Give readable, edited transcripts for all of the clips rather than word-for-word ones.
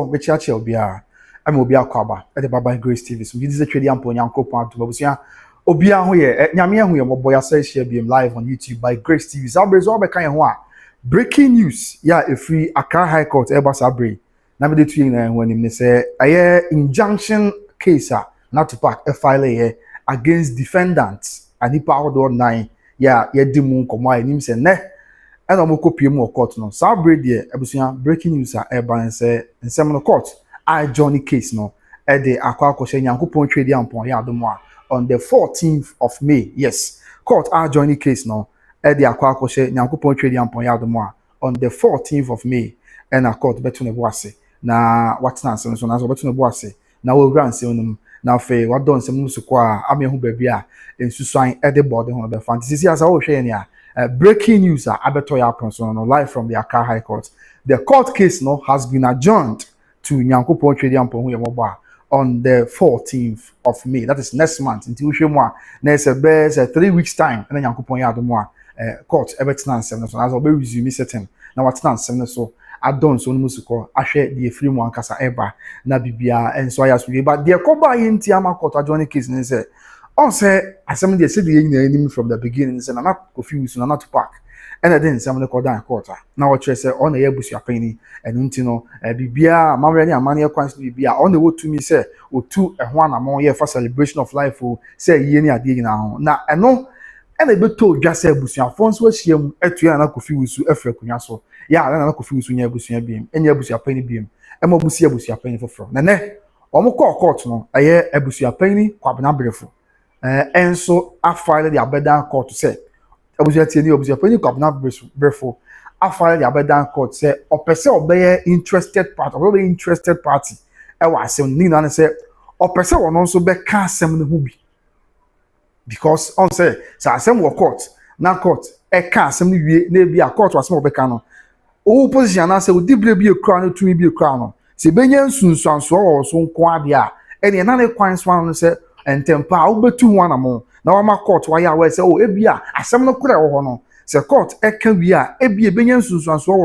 Bechiachi Obia. I'm Obia Kwaba at the Baba Grace TV. So this is a trading point Yanko Point to Babusia. Obia Huye, Nyamia Huye, Moboya says share being live on YouTube by Grace TV. Sabre Zoba Kaya. Breaking news. Yeah, a free Accra High Court, Eba Sabre. Now the two when him say a injunction case not Tupac a file against defendants. And he powered on 9. Yeah, dimu komwa him say ne. And I'm copy more court no. Sabre there, Abusia breaking news Eba and say in some court. Adjourns case no at the Accra Yankupon Trading on the 14th of May. Yes, court adjourns case no at the Accra Yankupon Trading on the 14th of May. And a court between the boise. Na what's nonsense on us between the boise. Now we'll run soon. Now fe what done some musukwa ame hu babia in Susan at the body on the fantasy as I was saying breaking news abetoya person live from the Accra High Court. The court case no has been adjourned to Nyankopon Trading on the 14th of May. That is next month. Until we more next 3 weeks time. And then Nyankopon Yadumwa court everton 7 so as we resume setting. Now what's not 7 so I don't so musuko I share the free one kasa eba na bibia and so I ask you but the koba in Tiama court adjourning case and say on say assembly they said the enemy from the beginning and I'm not confused and not Tupac. And I didn't say I'm going to quarter. Now what you say on the Abusuapanin and Untino, Bibia, Mamma, and Mania Quans Bibia on the wood to me say, or 2 and 1 among year for celebration of life who say Yeni Adi now. Now I know and I be told just say Busia Fons was him at you and I could feel with Efra Cunyaso. Yeah, and I could feel with Busia beam, and Abusuapanin beam, and Mobusia for from. Nene, or court no, I hear Abusuapanin, Quabana Brefo. And so I filed the Abedan court to say. Abusuapanin Quabana Brefo. I filed the Abedan court say, or per se obey interested party, or very interested party. I was saying, Nina and say, or per se will also be canceled the movie. Because on say, so I send court, now court, a cancel maybe a court was small becano. Oh, position I say, would be a crown to me be a crown. See, Benyan soon or so quadia. Any another quines one say, and temper, I'll be 2 1 among. Now I'm a court why I will say, oh, Ebia, I some no could have say court, can be a Ebia Benyan soon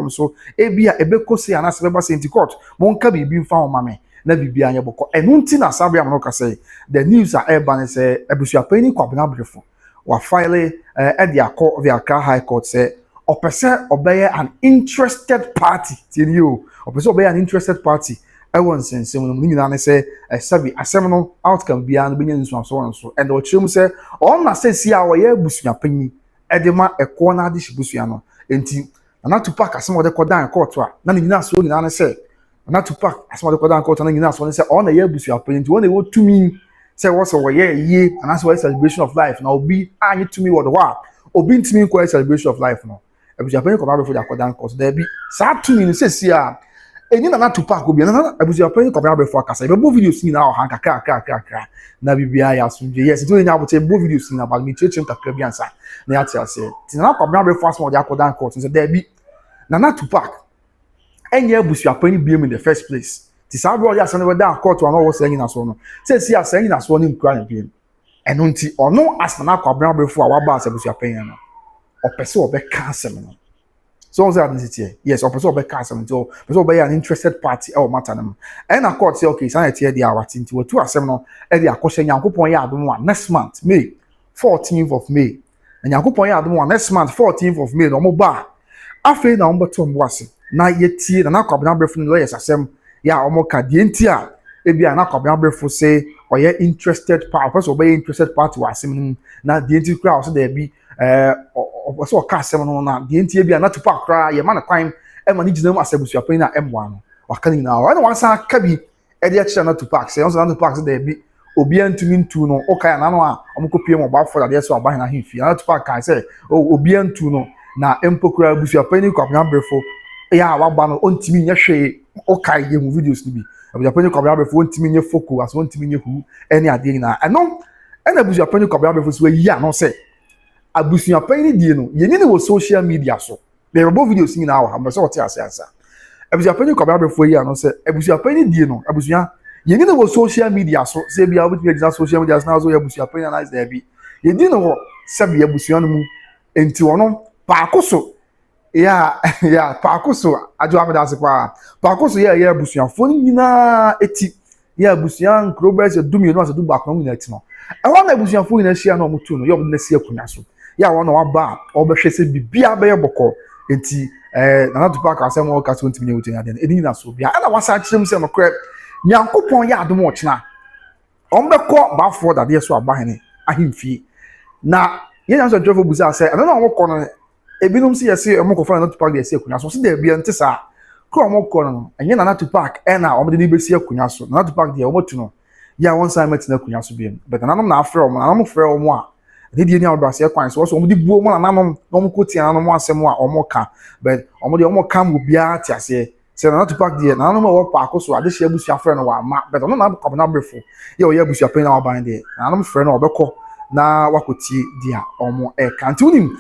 so Ebia Ebeko say and as ever sent court, won't be being found, mammy. Never be a book. And until Sabia Monoka say, the news are urban say, Abusuapanin Quabana Brefo, or file at the court of the Accra High Court say, or per se obey an interested party, till you, or per se obey an interested party. I want to say, when say, a seminal outcome beyond billions and so on and so. And the children say, all must say, see our year Busuapanin, Edema a corner dish Busiano, until not to pack as some of the Kodan court, none in us, only say. Not to pack as much as court and that's when they say on the year Busuapanin to when they want to me say what's over ye and that's why celebration of life now be I need to me what the war or being to me quite celebration of life now. Abusuapanin come out for the Kodan court there be sad to me says here and not to pack will be another Abusuapanin come out for Casa. But both videos seen now hanka crack na bibia soon yes it's only now say both videos seen about me church and Caribbeansa na I say now come out for small the Kodan court and say there be not to pack. And yeah, Abusuapanin beam in the first place. This abroad ya send down court to another saying as one. Says he saying as one in crying beam. And until or no as na Quabana Brefo our boss Abusuapanin or person be cancel. So on that yes, or person be cancel so person be an interested party or matter them. And a court say okay, so I tell the hour into 2 assembly e dey akoshe Nyankopon ya adom one next month May 14th of May. And Nyankopon ya adom one next month 14th of May no mo ba. Afi na mo beto mboase. Na yeti na Quabana Brefo no lawyers asem ya omoka die ntia ebia na Quabana Brefo say oye interested party person obey interested party wa asem na die ntia kra so there be so ka asem no na die ntia bia na Tupac kra ye ma na kwan e ma ni gina mu asebusuapanin na M1 no waka ni na wa na wansa ka bi e de acha na Tupac say on so na Tupac so there be obi antumi ntu no o ka na no a omukopie mo ba for that so aba na himfi na Tupac kan say obi antu no na empokura Abusuapanin Quabana Brefo ya waba no ontimi nya hwe okay ye videos ni bi Abusuapanin Quabana Brefo ontimi nya focus as ontimi nya hu any ade na eno na Abusuapanin Quabana Brefo so yi ano say Abusuapanin die no ye ni wo social media so there are videos ni na wa am so what ya say answer Abusuapanin Quabana Brefo yi ano say Abusuapanin die no abusua ye ni wo social media so say bia we be social media na so Abusuapanin analyze there bi ye di no say bia abusua no mu enti wono pa akoso Yeah, yeah, Pakoso, Abusuapanin kwa. Pakoso yeah abusuafo nyina eti. Yeah, abusuan Krobers edumi no asedu back no nyina eti no. E ho na abusuafo nyina hia na omutu no, ye obo na si akunya so. Yeah, won na waba, obehwe se bibia be ye boko. Enti na Tupac asem o ka so ntimi ne wutin ade. Edi nyina so bia. Ana wasa kyerem se no kra. Nyankopon ya adom ochina. Ombekọ bafo dade so abahene ahimfie. Na ye nyanso drofo buza se, ana na wokọ no ebinom si yesi emokofo na Tupac de yesi akunya so de bia ntisa sa kro omokọ no enye na Tupac na omde ni besi akunya so na Tupac de omotu no ya won sai metina akunya so bia but nanom na afre omo nanom frɛ omo a de ni awdase kwan so so omde buo mo na nanom omo kotia nanom asem a omo ka but omde omo kam obia tiase se na Tupac de nanom wo Pakoso ade hye abusu afre no wa ma but ono na akọ na brefo ye o ye abusu apen na waban de nanom frɛ no obekọ na wakoti dia omo kanti unim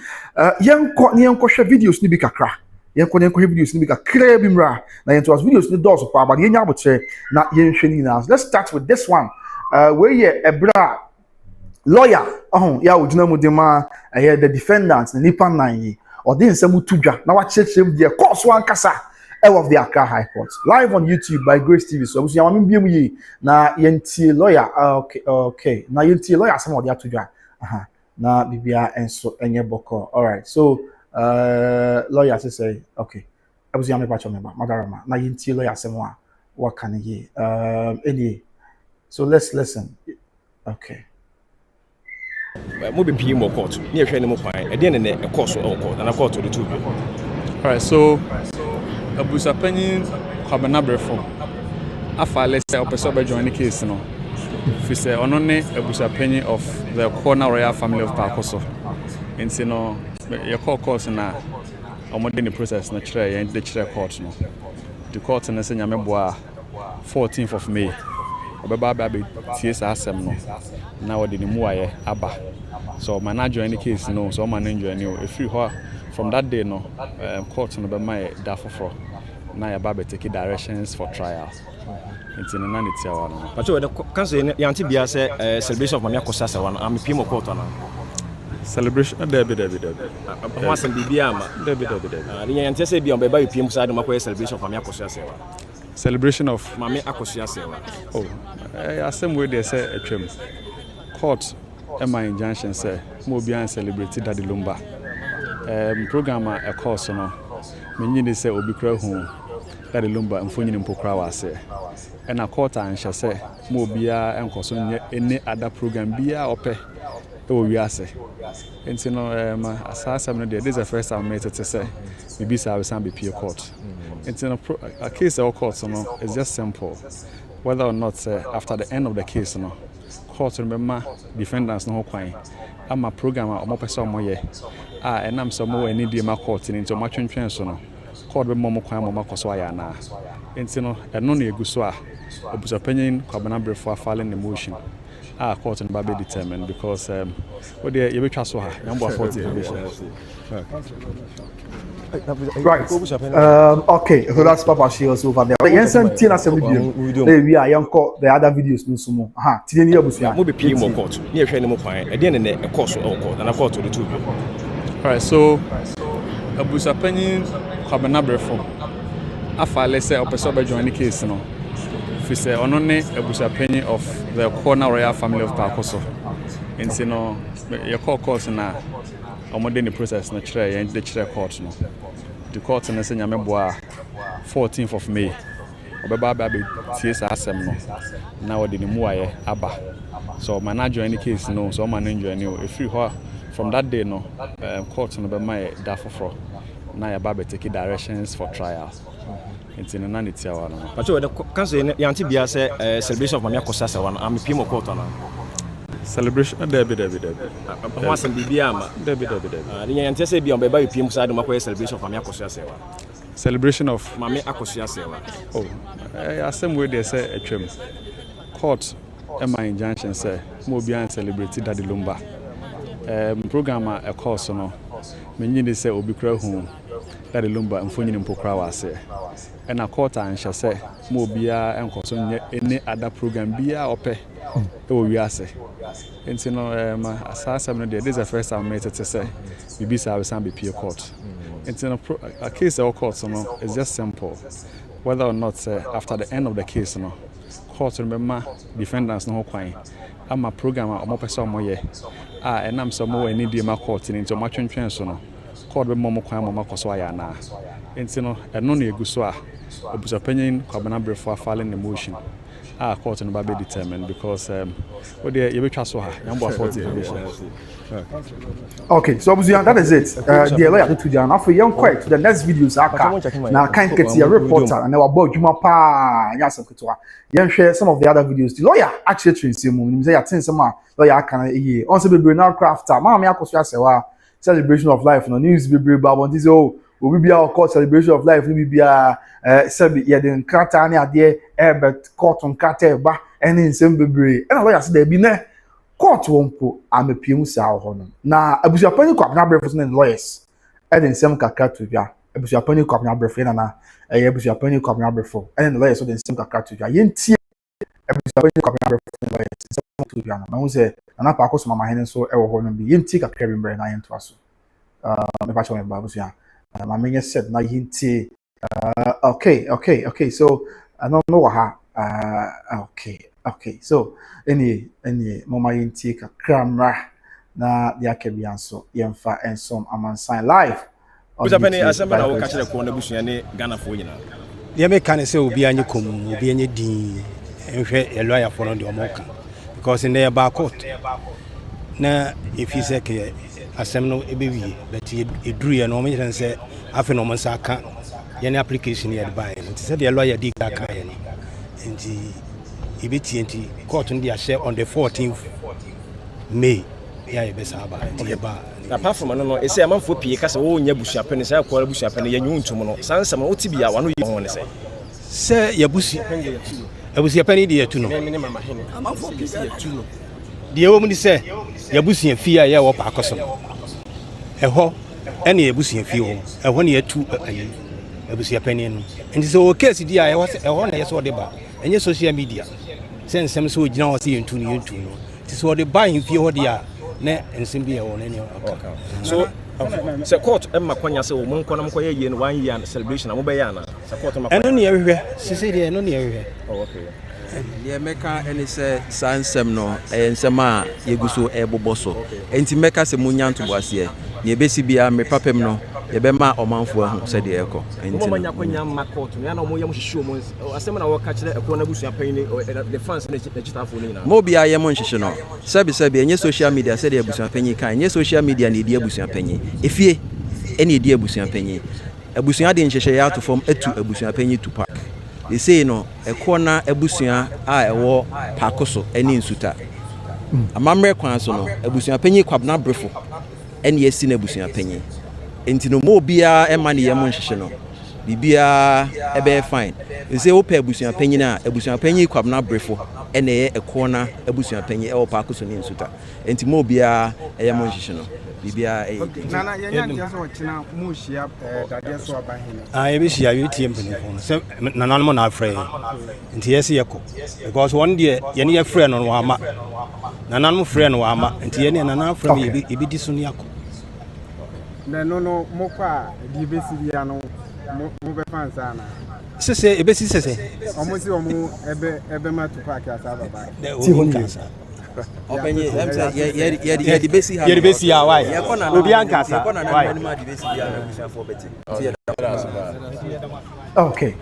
yenko hwe videos ni bi kakra yenko videos ni bi kakra bi mra na yento as videos ni doors kwa ba yenya abotre na yenhwe ni na let's start with this one where ye ebra lawyer ya odina mu de ma the defendants ni nipa nan yi odi nsem tudwa na wa chechem de course one kasa of the Accra High Court live on YouTube by Grace TV so busu yamami biem yi na yenti lawyer okay na yenti lawyer some of the atudwa na bibia enso enye boko all right so lawyer say okay busu yamami pa chomeba madarama na yenti lawyer some what can ye any so let's listen okay mo be pii mo court na ehwe ne mo kwan e de ne e course o court na court the two all right so Abusuapanin kwabanabrefo afa let's say opeso join the case no fi say ono ne Abusuapanin of the corner royal family of Pakoso enti no ye court na omode ni process na kire ye de kire court no the court na se nyame boa 14th of May obeba ba be tie sa asem no na wode ni muaye aba so man na join the case no so man na join you if you from that day no court no be my dafofro na ya ba be take directions for trial until na niti awa no but we the cancel yanti bia say celebration of mamia kosa se wan am pimo court na celebration there be wa sem bibia ma there be the yanti say bia on be ba pimo sa de makoy celebration of mamia kosa se wan celebration of mamia akosia se wan oh asem we dey say atwam court my injunction say mo bia celebrate that the lumba program a course no menyini say obi kra hu that lumba mfonyini mpokra wase and a court an say mo bia enkoso nye any other program bia ope e wo wiase enti no asasa no this is the first time I met it to say maybe say we san be peer court enti no a case of court no is just simple whether or not after the end of the case no court remember defendants no kwan ama program a omo pese omo ye enam so mo ani di ma court ni nti omo twentwen so no court be mo kwan mo makoso aya na enti no eno na eguso a Abusuapanin kwabanabrefo afale the motion court no ba be determined because what dey you be twa so ha yambo 40 right okay so that's Papa Shields over there yes and tina some video we are yanko the other videos no sumo tine ni abusua mo be pii mo court na ehwe ne mo kwan e de ne e course o court na court the two all right so Abusuapanin kwabanabrefo afa let's say opeso join the case no fi say ono ne Abusuapanin of the corner royal family of Pakoso enti no ye court na omode ni process na kire ye de kire court no the court na se nyame boa 14th of May obeba ba be tie sa asem no na wode ni muaye aba so man na join the case no so man na join you if you from that day no court no be my dafofro na ya ba be take directions for trial until na niti awa no but we the cancel yanti bia say celebration of mamia kosa se wan am pimo court na celebration there be wa sem bibia ma there be the yanti say bia on be ba pimo sa de makoy celebration of mamia kosa se wan celebration of mamia akosia se wan oh asem we dey say atwam court my injunction say mo bia celebrate that the lumba program a course no menyini say obi kra hu that lumba mfonyini mpokra wase and a court an say mo bia enkoso nye any other program bia ope e wo wiase enti no asasa no this is the first time I met it to say bbc we san be peer court It's in a case of court, it's just simple. Whether or not after the end of the case, court remember defendants no kwai. I'm a programmer or more person more and I'm some more need my court into my transfer. Court be more kwai more koswaya na. It's and no near guswa. Obusuapanin kwabana before filing the motion. Court and be determined because you be trust her. Okay, so that is it. The lawyer to Jan. After young quiet to the next videos. Now can't get your reporter and our boy Juma Pa Yasam Kutua. Young share some of the other videos. The lawyer actually trains him. Say attend some lawyer can ye. Also be now crafter. Mama Yakoswa celebration of life. No news be about this. Oh, we be our court celebration of life. We be sabi ya den krata ne ade but court on krata ba and in some bebre. And lawyer say there be na court wonpo amepiem sa ho no na abusuapani kwabna brefo ne lawyers e den sem kakra to bia abusuapani kwabna brefo na abusuapani kwabna brefo and lawyers so den sem kakra to bia yentie abusuapani kwabna brefo ne lawyers sem to bia na hu say na pa akoso mama hene so e wo ho no bi yentie kakra bi mbre na yento aso me pa cho me ba abusua ma menye said na yentie okay so I don't know ha okay so any mama yinti ka kramra na dia kebianso yemfa ensom amansan live Odobroni asema na wo ka kire ko na busua ne Ghana fo nyina dia me kan say obi anye kom obi anye din enhwe e lawyer for no de omoka because in there ba court na if he say ke asem no ebewie but e duru ye no me chen say afi no mo sa ka ye ne application ye buy it say the lawyer di ka ka ye no nti ibiti court ndi a share on the 14th May ya ebesaba nti ba apart from no e say amanfo pie ka say wo nya busuapani say akwara busuapani ye nyuntum no sansam wo tibia wano ye ho ne say ya busuapani di etu no amanfo pie say etu no die wo mu di say ya busuan fi a ye wo pa akoso eho ene ya busuan fi ho eho ne etu ayi abusuapani no nti so case di a eho na ye so de ba enye social media sense some so gina o say yentu no ti so de buy fie ho dia na ensem bi e wo na ne so se court emma kwanya se wo monko na mkoye ye no 1 year celebration na mo be ya na se court ma eno ne yehwe sisi de eno ne yehwe okay ye meka eni se sansem no ensem a yeguso eboboso enti meka se munyanto boase ne ebesi bia me papem no ye be ma omanfo ahu se de eko enti mo manya ma court no ya na mo ye mo hihye mo asem na wo ka kire eko na busuapan ni the fans na chitafo ni na mo bia ye mo nhihye no sabi enye social media se de abusuapan kan enye social media na edi abusuapan efie eni edi abusuapan abusua de nhihye ya to form etu abusuapan Tupac they say no ekona abusua a ewo pakoso eni nsuta amamre kwan so no abusuapan kwabna brefo eni esi na abusuapan enti no mo bia e ma ne ye mo nhihye no bibia e be fine they say opa abusuapan na abusuapan kwabna brefo ene ye ekona abusuapan e wo pakoso ni nsuta enti mo bia e ye mo nhihye no bibia e nana yenya ntia so china mu hia dade so aba hene e be hia we tie mpani fo se nana no na afre nti yesi yeko because one day ye ne ye frɛ no wa ama nana no frɛ no wa ama nti ye ne nana afre me e bi di so ne yako na no mo kwa di besi dia no mo be fans ana sese e be sese omo si omo ebe ma Tupac asaba ba ti hon kansa openye ye di besi ha ye di besi ha why obi ankasa why okay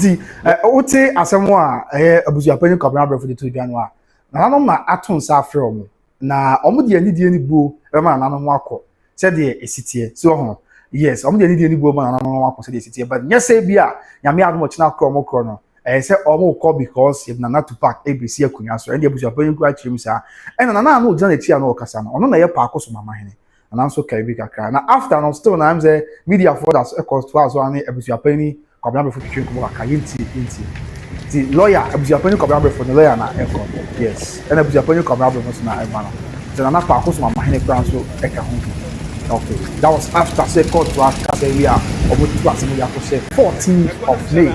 di ote asemo a abusuapan kwabna brefo de to bia no a na ma aton sa afre omo na omo de ani die ni buo e ma na no akọ said the esitie so ho yes omo de ani die ni buo ma na no akọ said the esitie but nya say bia nya me admo china kro no say omo call because if na Tupac ABC akunya so and abusuapan ku achim sa and na no jana tia no kasa no ono na ye pa akoso mama hene na nso kai bi kakra na after no still na am say media for that cost to as one abusuapan kwabna brefo twin ko aka yinti the lawyer abusuapan kwabna brefo the lawyer na eko yes and abusuapan kwabna brefo na ema no so na pa akoso mama hene kra so eka ho okay that was after say court to Accra say we are about to pass me to say 14th of May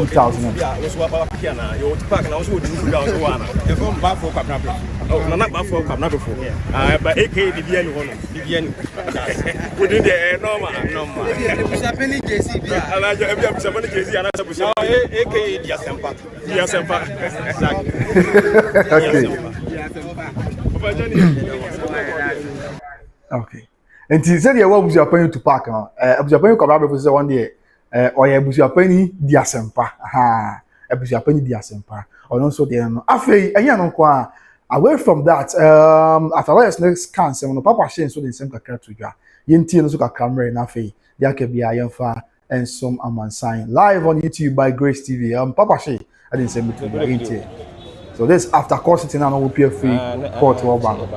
2000 was wa pa na yo Tupac na so di fuga so wa na e fo mba fo kwabna brefo na ba fo kwabna brefo ba AK bibia ni ho no bibia ni Within the normal. Abusuapanin JC bi. Alaja ebi Abusuapanin JC ana Abusuapanin. AKA Diasempa. Diasempa. Okay. And he said, "You want Abusuapanin Tupac? Abusuapanin come out say one day, or Abusuapanin Diasempa. Ha, Abusuapanin Diasempa. Or also there no. Afei, enya no kwa. Away from that, after last next cancer, no Papa Shane so the same kakra to dwa. Yenti no so kakra mre na afei. Dia ke bia yemfa and some amansan live on YouTube by Grace TV. Papa Shane, I didn't say me to yenti. So this after court sitting now no pay free court or bank.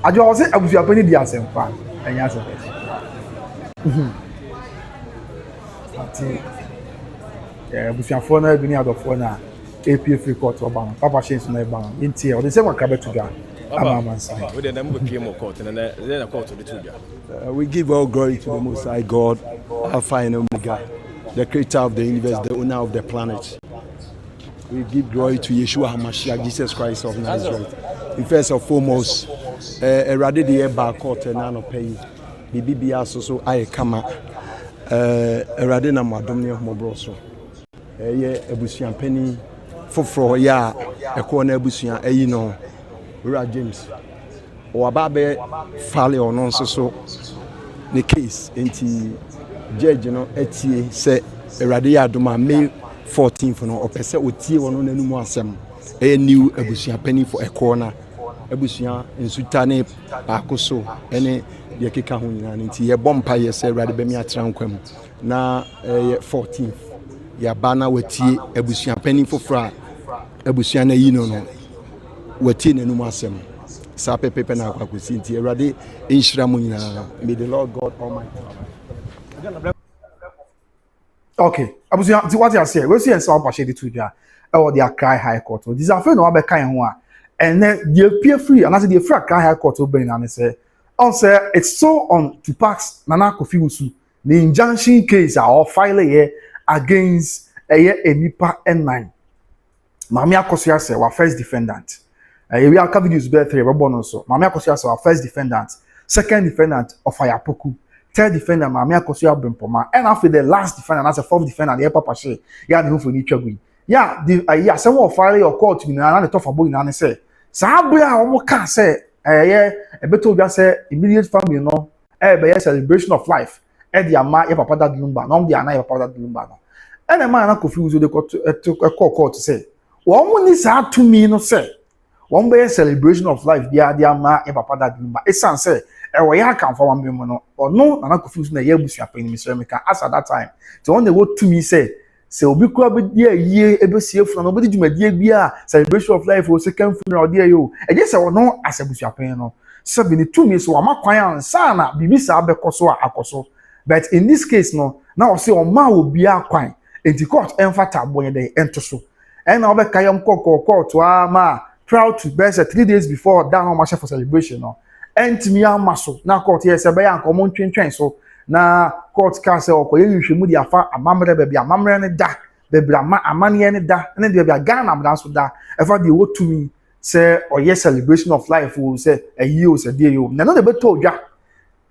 I just say Abusuapanin Diasempa. Enya se. Yeah, Abusuafo na bi ni adofo na APA free court or bank. Papa Shane so na bank. Yenti or the same kakra to dwa. We then we PM court and then a court to the two. We give all glory to the Most High God, Alpha and Omega, the creator of the universe, the owner of the planet. We give glory to Yeshua HaMashiach, Jesus Christ of Nazareth. In first and foremost, Erade the Eba court and none of pay. BBBA so I kama. Erade na madom ne homobroso. Abusuapanin foforo ya ekona abusua ayi no. James Wababe Fale or non so the case into judge no etie say Radia Duma May 14th no or pese otie one no mu asem a new Abusuapanin for a corner Abusia in Sutane Bakoso any the keka ho nyina nti ye bompa ye say Rade be mi atrankwam na 14th ya bana watie Abusuapanin for fra Abusia na yi no wati na numu asem sa pepe na akwakosi nti Awurade enhyira mu nyina. May the Lord God Almighty. Okay, abusuan ti what you say we see ensa opashe di tudwa e wo the Accra High Court. This affair no abeka ho a and the appear free and as the free Accra High Court oben na say on say it's so on Tupac's Nana Kofi Wusu the injunction case or file here against enipa N9 Mami Akosia say our first defendant. We are covering this birthday, we so. Mami Akosia say our first defendant, second defendant of Ayapoku, third defendant Mami Akosia Brempoma, and after the last defendant, as a fourth defendant, the Papa She, yeah, the who for Nichagui. Yeah, the someone file your court in another tough about in and say, Sabria or can say, a better just say immediate family, no, a celebration of life, the Ama Papa that Lumba, no, the Ana Papa that Lumba. And a man confused with the court to a court to say, one is hard to me, no say. One day celebration of life, the Ama Papa that Lumba. It's say, a way I come for 1 million or no, and I confused the Abusuapanin Mr. America as at that time. So when they wrote to me, say, Obi Club, dear ye, Ebusia from nobody to my dear beer, celebration of life or second funeral, dear you. And yes, I will know as Abusuapanin. 72 minutes, so I'm not quiet, Sana, Bibisa Becoso, Akoso. But in this case, no, now say, on ma will be a quiet, and the court emphatic when they enter so. And I'll be Kayam court to ma proud to best 3 days before down on my for celebration, no. And to me, I'm muscle. Now, court here, say, by common train so. Na court castle or you should move the affair a mamma baby a mamma and da baby a money and da and then there be a gun am dance with that if I do what to me say or yes celebration of life will say a year a day you none of the told ya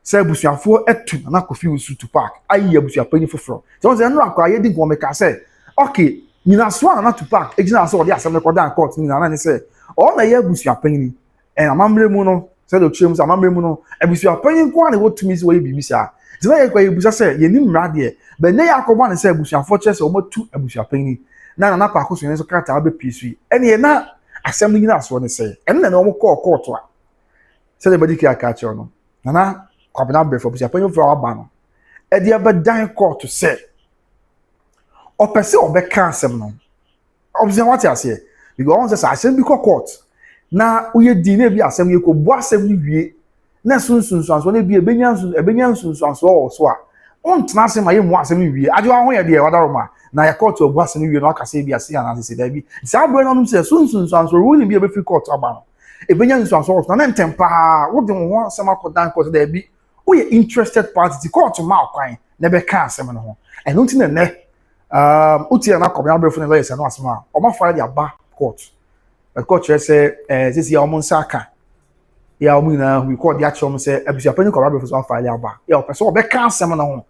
say Abusuafo etu na Kofi Tupac ayi Abusuapanin foforo so say no akwa ye di go make say okay nyina so na Tupac ejina so dey asem record and court nyina na say all na ye Abusuapanin and amamre mu no say the chim say amamre mu no Abusuapanin kwa na what to me say we bi sa Zina yekwa yebusa say yenim mrade be ne yakoba ne say Abusuafo chese omotu Abusuapanin na na pa akoso ne so krata abe pisu ene na asem nyina so ne say ene na omo court a say the body kia catch no na kwabena bre for Abusuapanin for aba no e dia be dan court to say opese obeka asem no obse what you say because on say asem bi court na uye di na bi asem ye ko bo asem ni wie na sunsun so na bi ebenya sunsun so so a on tena se ma ye mu asem wie ajo ho ye de wadaroma na ya court obu asem wie no aka se bi ase ana se da bi sa bro no se sunsun so ruling bi e be free court aba no ebenya sunsun so na ntempa wo de ho asem akodan court da bi wo ye interested party the court ma kwan na be ka asem no ho eno nti na ne uti na komya brefo ne lawyers no asem a o ma file the aba court the court say this year o mo nsaka ya omu na we call the actual say Abusuapanin kwa brofo so file aba ya o person obeka asem na ho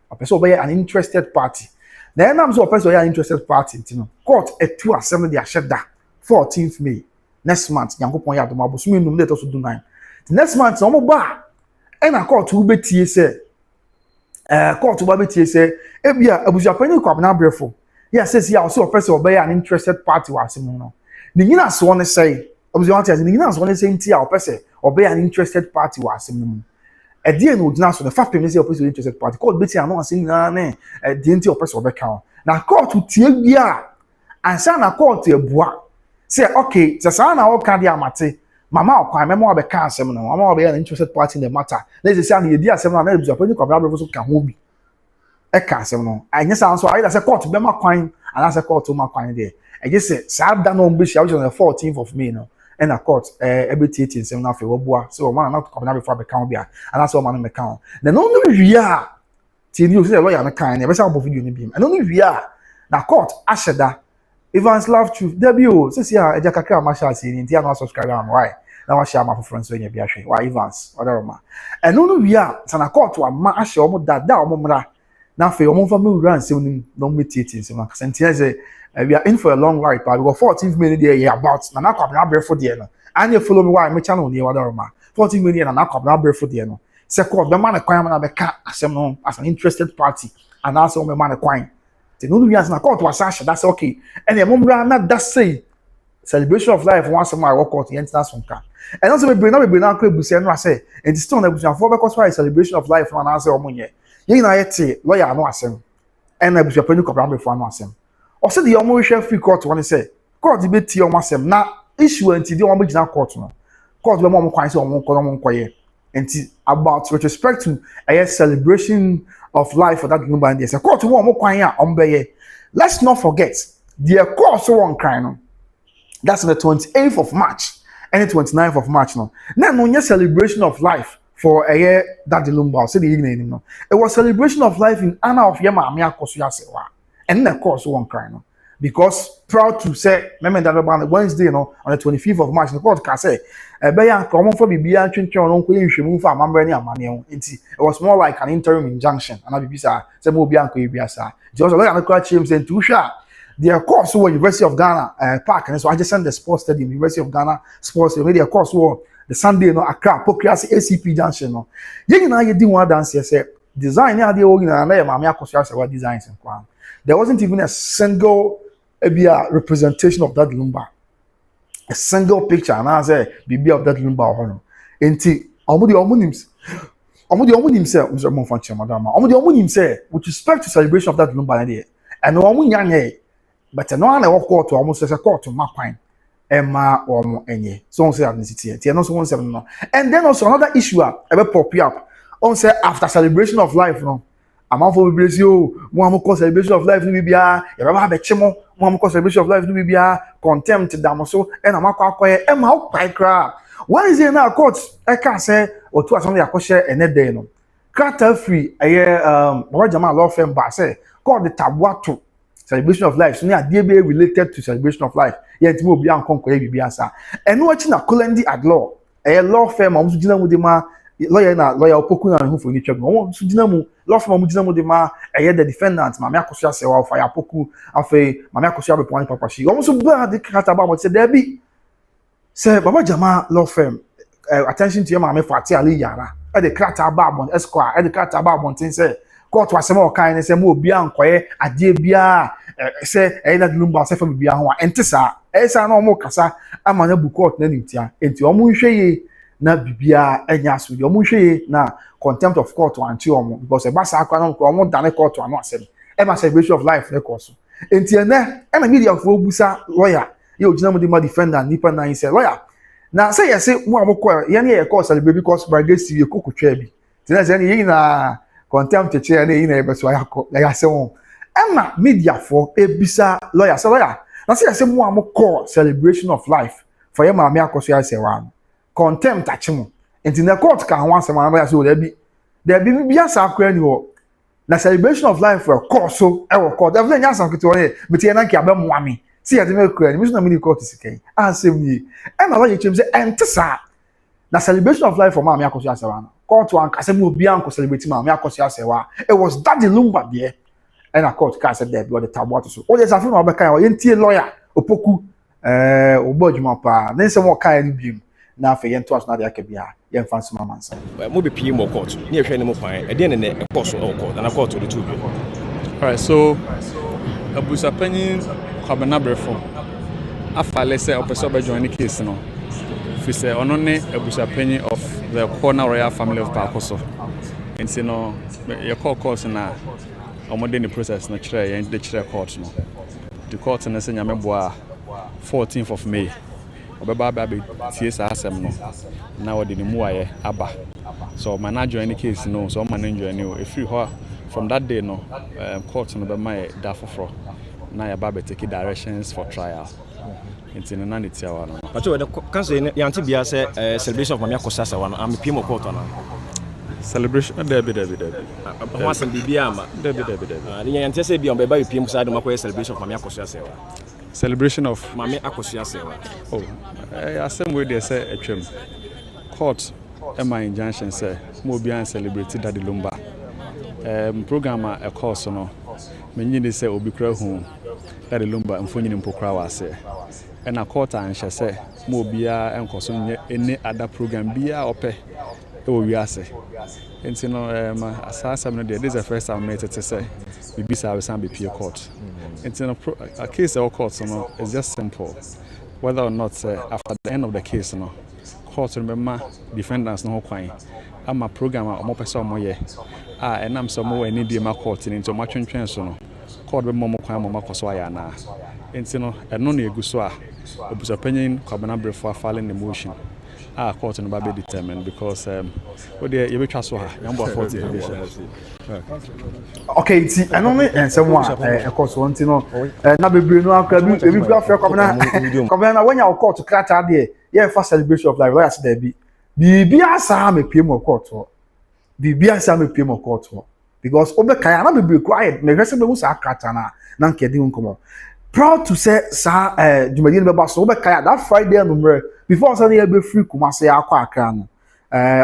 o person obe an interested party na enam so o person an interested party ntino court etu asem de aheda 14th May next month Nyankopon ya adom abosumi num let us do 9 the next month no mo ba e na court wo betie say court wo betie say e bia Abusuapanin kwa na brofo ya says ya so o person obe an interested party wa asem no ni nyina so ne say Obusuapanin ni nyina so ne say ntia o person obe an interested party wa asem no e no gyina so the fact me say opposite interested party court beti ano asem na na e ntia o person obe kan na court tie bia ansa na court ebua say okay say na o ka dia amate mama okwan memo obe kan asem no mama obe an interested party in the matter na say na ye di asem na Abusuapanin kwa brabo so ka ho bi e ka asem no anya sa so either say court be ma kwan and say court ma kwan there e just say sa da no mbe sia on the 14th of May no and a court ebetieti nsem na fe wobua so o man na come na before be kan bia and so o man me kan na no no wia ti ni o say lawyer na kan na be say abo video ni bi and no wia na court asheda Evans love truth debut say sia eja kakra ma sha si ni ntia na subscribe am why na wa share ma for friends we nya bia hwe why Evans Odobroni and no wia sa na court wa ma ahye o mo dada o mo mra na fe o mo fa me wura nsem ni no metieti nsem na kasentia say we are in for a long ride, but we got 14 minutes there about. And I come now barefoot there. And you follow me why my channel near Odobroni. 14 minutes and I come now barefoot there. Second, the man acquire man as an interested party, and also my man acquire. The no reason I call to Sasha. That's okay. And the moment not that say celebration of life once a while walk out the entrance from car. And also we bring now crib and I say and the stone that for because why celebration of life and answer omunye. You know yet lawyer no asem. And Abusuapanin come before no asem. O se the omo hwe free court won say court be tie omo asem na issue anti the omo gina court no court be mo kwan say omo nkoye anti about with respect to a celebration of life for that number and say court wo omo kwan a omo be ye. Let's not forget the court so one cry no that's on the 28th of March and the 29th of March no na no celebration of life for a year that the lumba say the evening no it was celebration of life in honor of yema amia koso yasewa. And of course, one cry no, because proud to say, remember that on Wednesday, you know, on the 25th of March, the court can say, "Beya common for Bibia chinchon on Queen Shimu for Mambrani and Manion." It was more like an interim injunction, and I be say, "Some Mobianco Ibiasa." Just a lot of court James and Tusha. The course was University of Ghana Park, and so I just sent the sports stadium, University of Ghana Sports Stadium. The course was the Sunday, no, Accra, Pokrasi ACP Junction, no. You know, you didn't want to dance here, say design. Yeah, the original name, Mamia Kosia, what designs and kwan. There wasn't even a single representation of that lumber. A single picture, and I say, "Bibi of that lumber." Enti, omudi himself, Mr. Monfanchi, Madam. Omudi himself, with respect to celebration of that lumber idea. And no one young, but no one walk out to almost as a court to my pine. Emma or any. So say ethnicity. And also 17 no. And then also another issue ever pop up. On say after celebration of life, no. Among for bless you, one more celebration of life, no bia, you have a chemo, one more celebration of life, no bia, contempt, damaso, and a macquaque, and how quite crap. Why is there now court? I can't say, or two something I could share and net day no. Carter free, a year, Jama law firm, but say, called the Tabuato celebration of life. So near DBA related to celebration of life. Yet will be unconquered biasa. And watching a Colendi at law, a law firm, I'm to dinner with the ma. Lawyer na lawyer opoku na who for each other. Won so dinamu law firm dinamu de ma the defendant mama akosia se wa fire opoku afi mama akosia be point papa shi. Won so bra de kata ba but say there be say baba jama law firm attention to your mama Fati Ali Yara. E de kata ba bon esquire e de kata ba bon tin say court wasem o kan say mo obi ankoye ade bia say e that lumba say for bia ho ente sa e sa na o mo kasa ama na bu court na nimtia enti o mo hwe ye na bibia enya so yo munhwe na contempt of court anti omo because e basa akwa no omo dane court anu asem e ma celebration of life ne course enti ene na media for obusa lawyer ye ogina mo de ma defender nipa na say lawyer na say yes mo amokọ ye na ye cause celebrate because by grace ye kokotwa bi tina say ye na contempt che na ye na e beso ya say won na media for ebisa lawyer say lawyer na say yes mo amokọ celebration of life for ye ma me akoso ya say wan contempt achimo enti na court ka ho asem na so there be biasa akwa ni ho na celebration of life for course so e wo court every nya san kito ne beti na nkia be moame see ya me kura ni so na me court sikai asem ni e na lawyer chem say entesa na celebration of life for Mami Akosia Sewa no court one kasem obi anko celebrate Mami Akosia Sewa it was Daddy Lumba there and a court case there be the taboo so o just afun obeka o yentie lawyer opoku obodjuma pa na nsem o kan ni biem na afa yento aso na de akabia yen fanso mamansa mo be pie mo court ne ehwe ne mo kwan e de ne court so court na court the two. All right, so Abusuapanin Kwabena Brefo afa lese opeso join the case no fi say ono ne Abusuapanin of the corner royal family of Pakoso nti no your court na omode the process na kire yen de kire court no the court na se nyame boa 14th of May obeba ba tie sa asem no na wodi ni mu aye aba so man join the case no so man join ni e free ho from that day no court no be my da foforo na ya ba be take directions for trial into na ne tia wa no but we the council yanti bia say celebration of Mami Akosia Sewa no am pie mo court no celebration Debbie ho asem bibia ama Debbie ni yanti say bia on be ba pie mo side makoy celebration of Mami Akosia Sewa celebration of Mami Akosia Sewa oh asem we dey say atwam court my injunction say mo bia celebrate Daddy Lumba program a course no menyi dey say obi kra hu Daddy Lumba mfonyi mpokra wa say and a court and she say mo bia enkoso nye any other program bia ope e wo wiase enti no asasa no this is the first time met it say bibisa we san be pie court enti no a case of court no is just simple whether or not after the end of the case no court remember defendants no kwan ama program a mo pese mo ye enam so mo ani die ma court ni nti mo atwentwen so no court be mo kwan mo makoso aya na enti no eno na eguso a Abusuapanin Kwabena Brefo filing the motion court no ba be determined because we dey you be twa so ha yambo 40 okay ti eno me ensem a court won ti no na bebre no akra bi ebi kra fe Kwabena na wanya court krata de ye fa celebration of life lawyer say there be asa me pie mo court bibi asa me pie mo court because obeka na bebre quiet me hwese be mu sa krata na nkedi nkomo proud to say sa Jumadi no be so obeka that Friday no before Sunday be free Kumasi akwa Accra no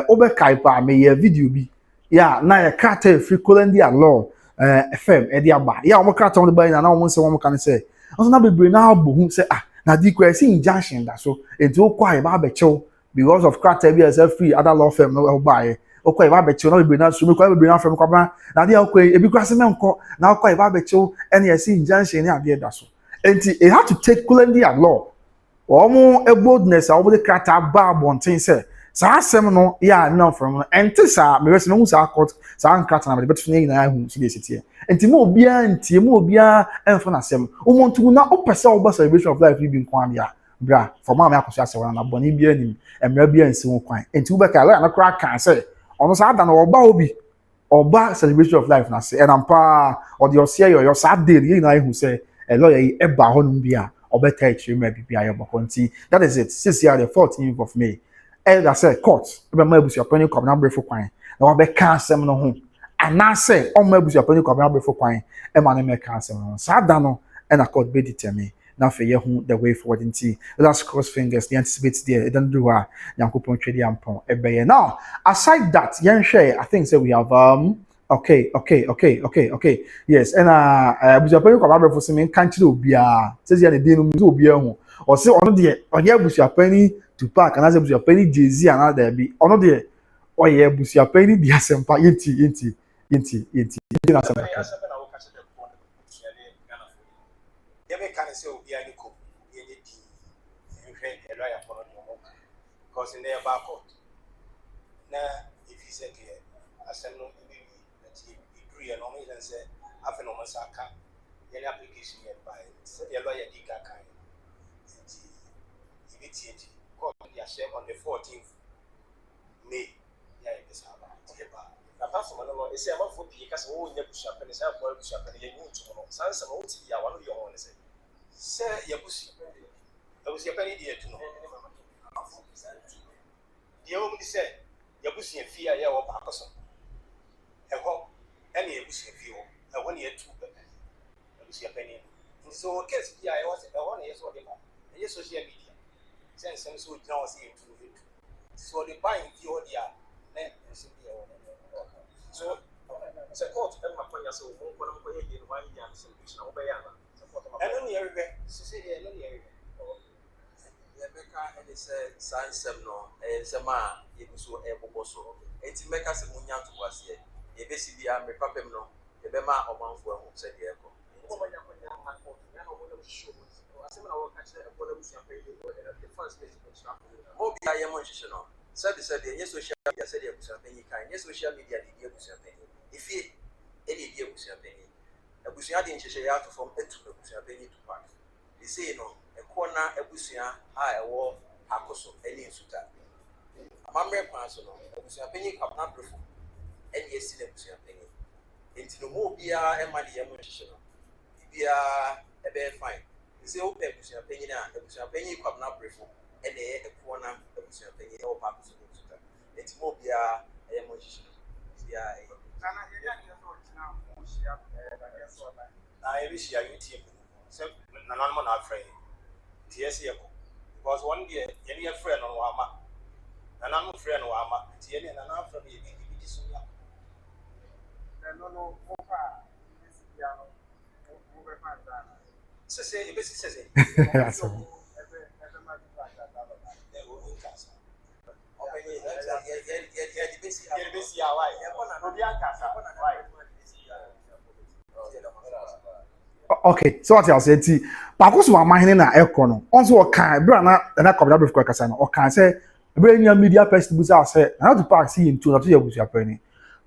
obeka pa me ye video bi ya na ye krata free Columbia law FM e dia ba ya omo krata on the buy na omo se omo kan say also na bebre na abohu say na di kwesi injunction da so enti okwa e ba be chew because of krata bi as free other law firm no buy okwa e ba be chew na bebre na so me kwa bebre na firm kwa na dia okwa e bi kwa se menko na okwa e ba be chew ene ye si injunction ni ade da so enti it had to take Columbia law omo a boldness a obode krata ba bonten say sa asem no ya no from enti sa me wese no sa court sa krata na beto ne nyina hu so dey sitie enti mo obia enfo na asem umontu na opese oba celebration of life bi nkwan ya bra for Mami Akosia Sewa na boni bia nim emra bia nsi ho kwan enti ubeka la na kra kan say ono sa da na oba celebration of life na say enampa odi osia yo sa dey nyina hu say a lawyer eba honum bia obeta echirim bibia yebokonti that is it since year the 14th of May elder say court ebe ma Abusuapanin Kwabena Brefo kwan na obeka asem no ho ana say o ma Abusuapanin Kwabena Brefo kwan e ma na meka asem no sa da no e na court be determine na fe ye hu the way forward nti let's cross fingers the anticipate there it don't do yankopon twedi ampon ebe ye now aside that yen hwe I think say we have okay. Yes, and Abusuapanin Kwabena Brefo say men kan kire obia. Say say na dey no so obia hu. O say ono de oye Abusuapanin Tupac and as Abusuapanin Jay-Z and other be. Ono de oye Abusuapanin di asempa yenti. Na asempa. Yebe kan say obia ni ko. Ye di. Ehwe elo ya for no because in there back court. Na if you say asem no and only then say after no masaka any application yet by the lawyer diga kan it court ya share on the 14th May ya this haba teba na paso no e say am for pie ka say wo nya Abusuapanin say for Abusuapanin ya nyu to no sansa no ti ya wano yo on say ya Abusuapanin di etu no dia wo mi say ya Abusuapanin fia ya wo ba koso eho any Abusuapanin when you two Abusuapanin so case ya I was one years or the social media sense so now see into So the buying the audio, then so support them my point so one of my year one year celebration over yana support them. I don't hear it. Say I don't hear it. Yeah, Mecca and it's a science no some you so able so. It's Mecca se munya to was here. You basically am a papem no, the Bema or one for home said the echo. Mobi I am on Shishano. Said the social media said Abusuapanin kind, social media the Abusuapanin. If he any Abusuapanin, Abusuapanin Shishaya to form a Abusuapanin to park. They say no, a corner Abusia, I war Hakoso, any suitor. Mamma Personal, Abusuapanin come not before. And yes, Abusuapanin. Into the Mobia and Madi Amushino. Be a bear fine. You say, oh, Abusuapanin, Abusuapanin come not before. And a corner Abusuapanin or Papas of Suta. It's Mobia and Amushino. I wish you team. So, none of our friend. TSC. Because one day, any friend on Wama. And I'm a friend of Wama. Tieni and another from me. No, say, if it's says okay, so what I say, Pakus wa mahine na ekono. Also, o kan bra na kobda before kasa na o kan say bra media person busa say na to park see into na to Abusuapanin.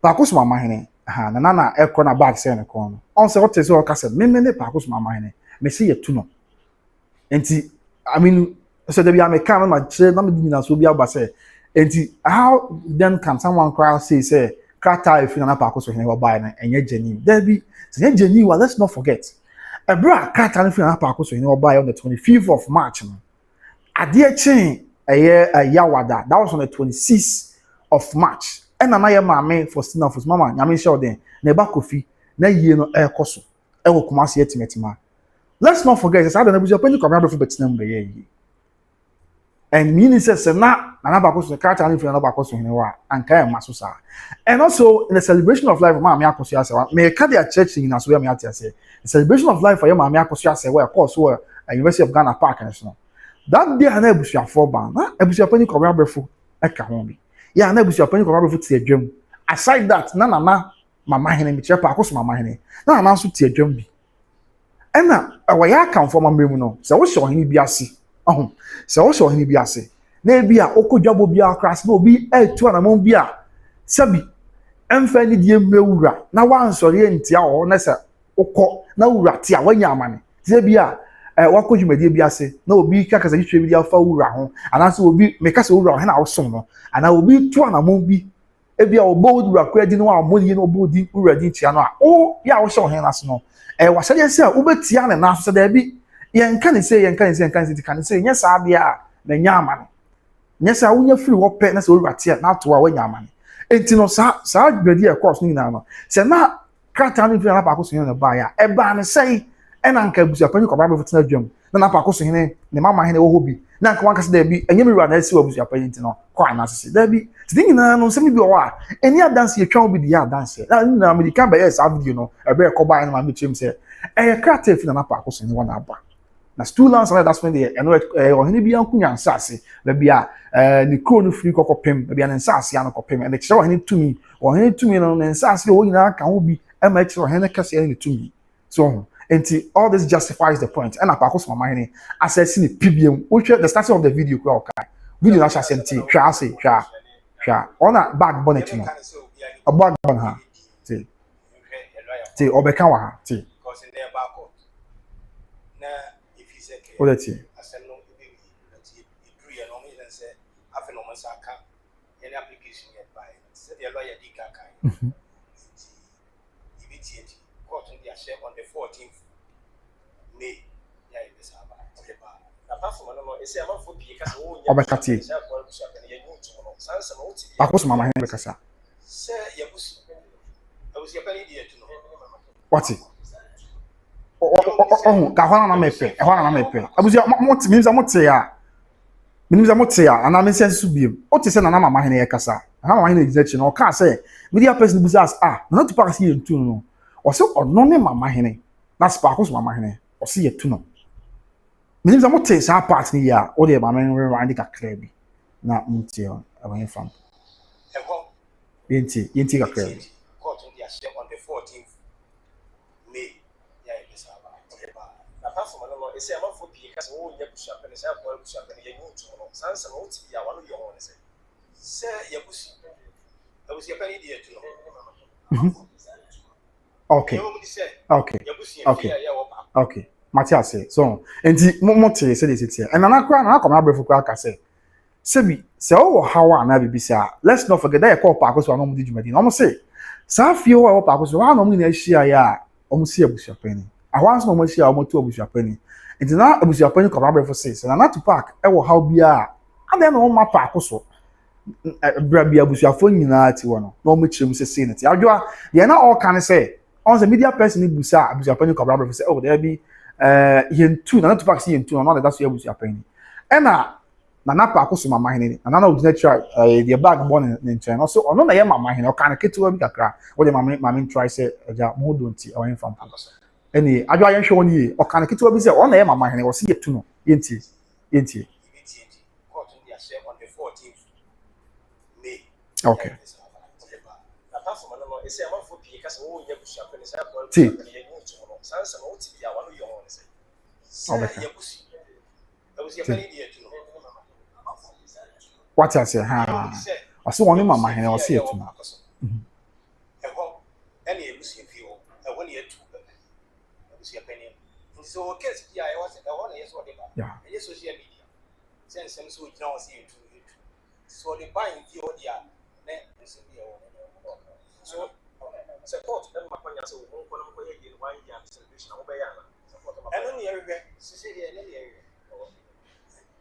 Pakus wa mahine ha na ekona back say na kono. On say what say o kasa me ne Pakus wa mahine. Me say yetu no. Enti I mean so there be am kan na chere na me di na so bi agba say enti how then can someone cry say krata if na Pakus wa wa buy na enye genuine. There be say genuine, let's not forget. A bra krata if na Pakus wa buy on the 25th of March. Ade chain a yawada. That was on the 26th of March. And na ye maame for sina for mama nyame show den na ba kofi na yie no ekoso e wo Kumasi etimetima. Let's not forget say na Abusuapanin come abro for betinam be ye. And meaning says na Pakus krata if na Pakus hene wa anka e maso sa. And also in the celebration of life maame akoso ase wa me ka dia church in aso ya me ate ase. The celebration of life for your maame akoso ase wa course wa University of Ghana Park and so. That day na Abusuafo ba na Abusuapanin come abro for e ka ho bi. Yeah, na Abusuapanin come abro for tie adwam. Aside that na mama hene me chepa Pakus mama hene. Na so tie adwam bi. Ena wa ya kan for mama mu no. Se wo hye ohene bi ase. Se wo hye ohene bi ase. Na bi a okodwabo bi akras na obi etu anamon bi a sabi emfa ni die mewura na wansori entia ho na se ukọ na wura ti a wanya amane. Ze bi a wakodwumade bi ase na obi kakasa yitwe bi afa wura ho anaso obi mekasa wura ho na awsom no ana obi tu anamon bi ebi a obo wura kwa di no amoni no obo di wura di tia no a o ya wo hye ohene na so no wasade se a obetia ne na so da bi yenka ne se ti kan se nya sa bia a na nya amane nya sa wonya firi wo pe na se wura tia na to a wanya amane enti no sa gbedi e course ni na no se na krata ni firi na Pakus hene ba ya e ba ne sei ena nka Abusuapanin ko ba be fotina dwam na Pakus hene ne mama hene wo hobi na nka wankase da bi enye mi wura na esi Abusuapanin ti no kwa na sisi da bi ti nyina no se mi bi o wa eni adanse ye twa obi di adanse na American ba yes video no e be ko ba na ma chem se krata efi na Pakus hene wona aba na students and that's when they ohene bi ankunya nsase da bi a ni kro no free kokopem da bi an nsase an kokopem and kire ohene tumi no nsase o nyina ka ho bi e ma kire ohene kase ni tumi so enti all this justifies the point and Pakus mama hene assess ni pbm which the starting of the video kwa okay video na shase enti hwa ase hwa ona back bonnet no abag bon ha ti obeka wa ha ti what that you application yet by said the lawyer Dika court on the 14th May. Yeah, this Obekati. Pakus mama hene bekasa. Wati? Ka hwana na mepe. E hwana na mepe. Abusia moti means amote ya. Minimum Zamotia, and I'm in sense to be. What is an Anama Mahine Kasa? How I in execution or can't say. Media person was asked, not to pass here to no. Or so or no name Mahine. That's Sparkles Mahine, or see it to no. Minimum Zamotia, our party here, or the Mamma Randica Crabby. Not Mutio, away from. Yinti a crab. Court on the 14th May. Yeah, it's apart from no say am for pie ka say wo nya busuape ne say akwa busuape ne ye nyu to no sansa no ti ya wano ye ho ne say ye busuape ne die to no. Okay. Okay. Matthias say so enti mo say this here. And na kwa na come abrefo kwa ka say sebi say oh how na be bisa let's not forget that you call park so no mo di jumadi no mo say sa fie wo park so wa no mo na hia ya o mo si abusuape ne ahwanso no mo hia o mo tu abusuape ne enti na abusuape come abrefo say na Tupac e wo how bia ade na o ma park so bra bia abusuafo nyina ti wo no na o mo chirem say ne ti adwoa ye na all can say on the media person ni busa abusuape come abrefo say oh there be yentu na Tupac say yentu no that's where abusuape ni e na park so mama hene na na odina try the bag born in nchen no so ono na ye mama hene o kan ketewa bi kakra wo de mama try say ja mo don't ti awon fam any adwa yen hwe woni o kan ketewa bi say ono na ye mama hene o se yetu no yenti court on the 14th May. Okay. apart from no say am for pie ka say wo nya busuape ne say akwa Ti. busuape ne ye nyu to no sansa no ti ya wano ye ho ne say ye busuape ne die to no. What I say ha o se woni mama hene o se yetu no Any Lucian view, when you two Lucia Penny. So, case, yeah, I was the one years or yeah social media. Send some so now see you to it. So, the buying the audio, so support them. Makonya so won kono ko ye 1 year celebration obey yana support them. And only everywhere, Cecilia, and any area.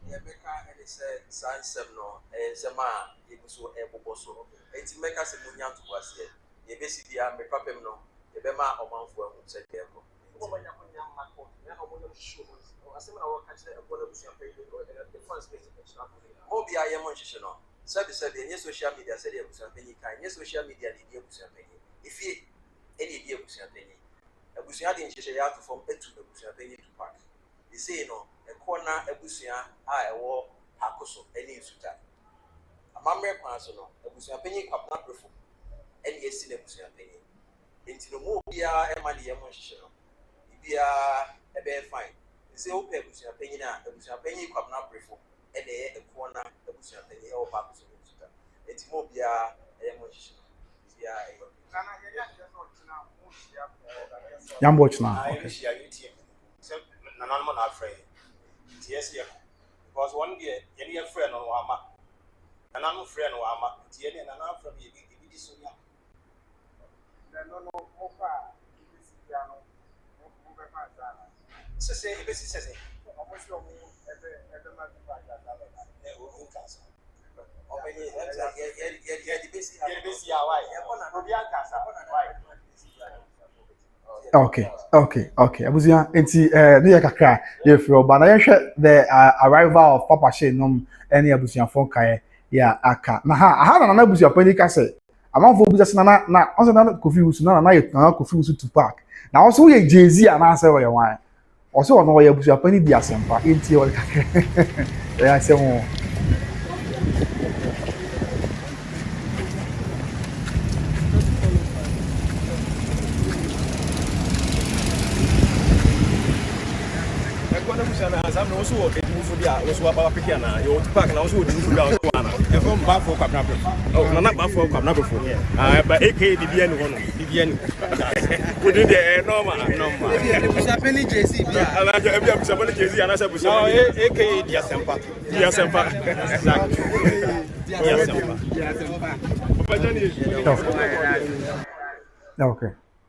Yebeka and say sign seven no sema yebuso eboboso enti meka se munya to wase yebesi dia me papem no yebema omanfo ahu se keko Obanya konya mako na obonya show asema na waka se ebola busuape the first place obi aye mo nhihye no sabi nye social media se dia busuape ni kan nye social media ni dia busuape ni ifie eni dia busuape ni abusuade nhihye ya to form etu busuape ni Tupac they say no ekona abusua a ewo akoso eni nsuta amamre kwan so no abusua panyin kwapna prefo eni esi na abusua panyin enti no mo bia e ma de yemo hihye no bia e be fine se o pe abusua panyin a abusua panyin kwapna prefo eni e ekona abusua panyin e o pa akoso nsuta enti mo bia yemo hihye bia e Nana ye ya no tina mo hia yam watch now okay Nana mo na afraid. Yes, yeah. Because one day, any friend or ama, and I'm a friend or ama, Tieni and I'm from you. no mofa this piano mo be fa za Say, this is almost mo ebe ma ti fa ja la who cancer. the basic Okay. Abusia enti ne ye kakra ye fro ba na ye hwe the arrival of Papa Shey nom any abusia fon kae ya aka na ha na abusia pani ka se amanfo obuja se na onse na Kofi Wusu na ye na Kofi Wusu Tupac na also ye Jay-Z na se wo ye wan also ono ye abusia pani di asempa enti wo kakra ya se mo I'm also working for the Odobroni na you Tupac na also working for the Odobroni From Bafo Capna. oh na Bafo Capna before but AK Bibian one Bibian we did the normal Obusuape Jay-Z bia and I every Obusuape Jay-Z and I said AK Dia Sempa.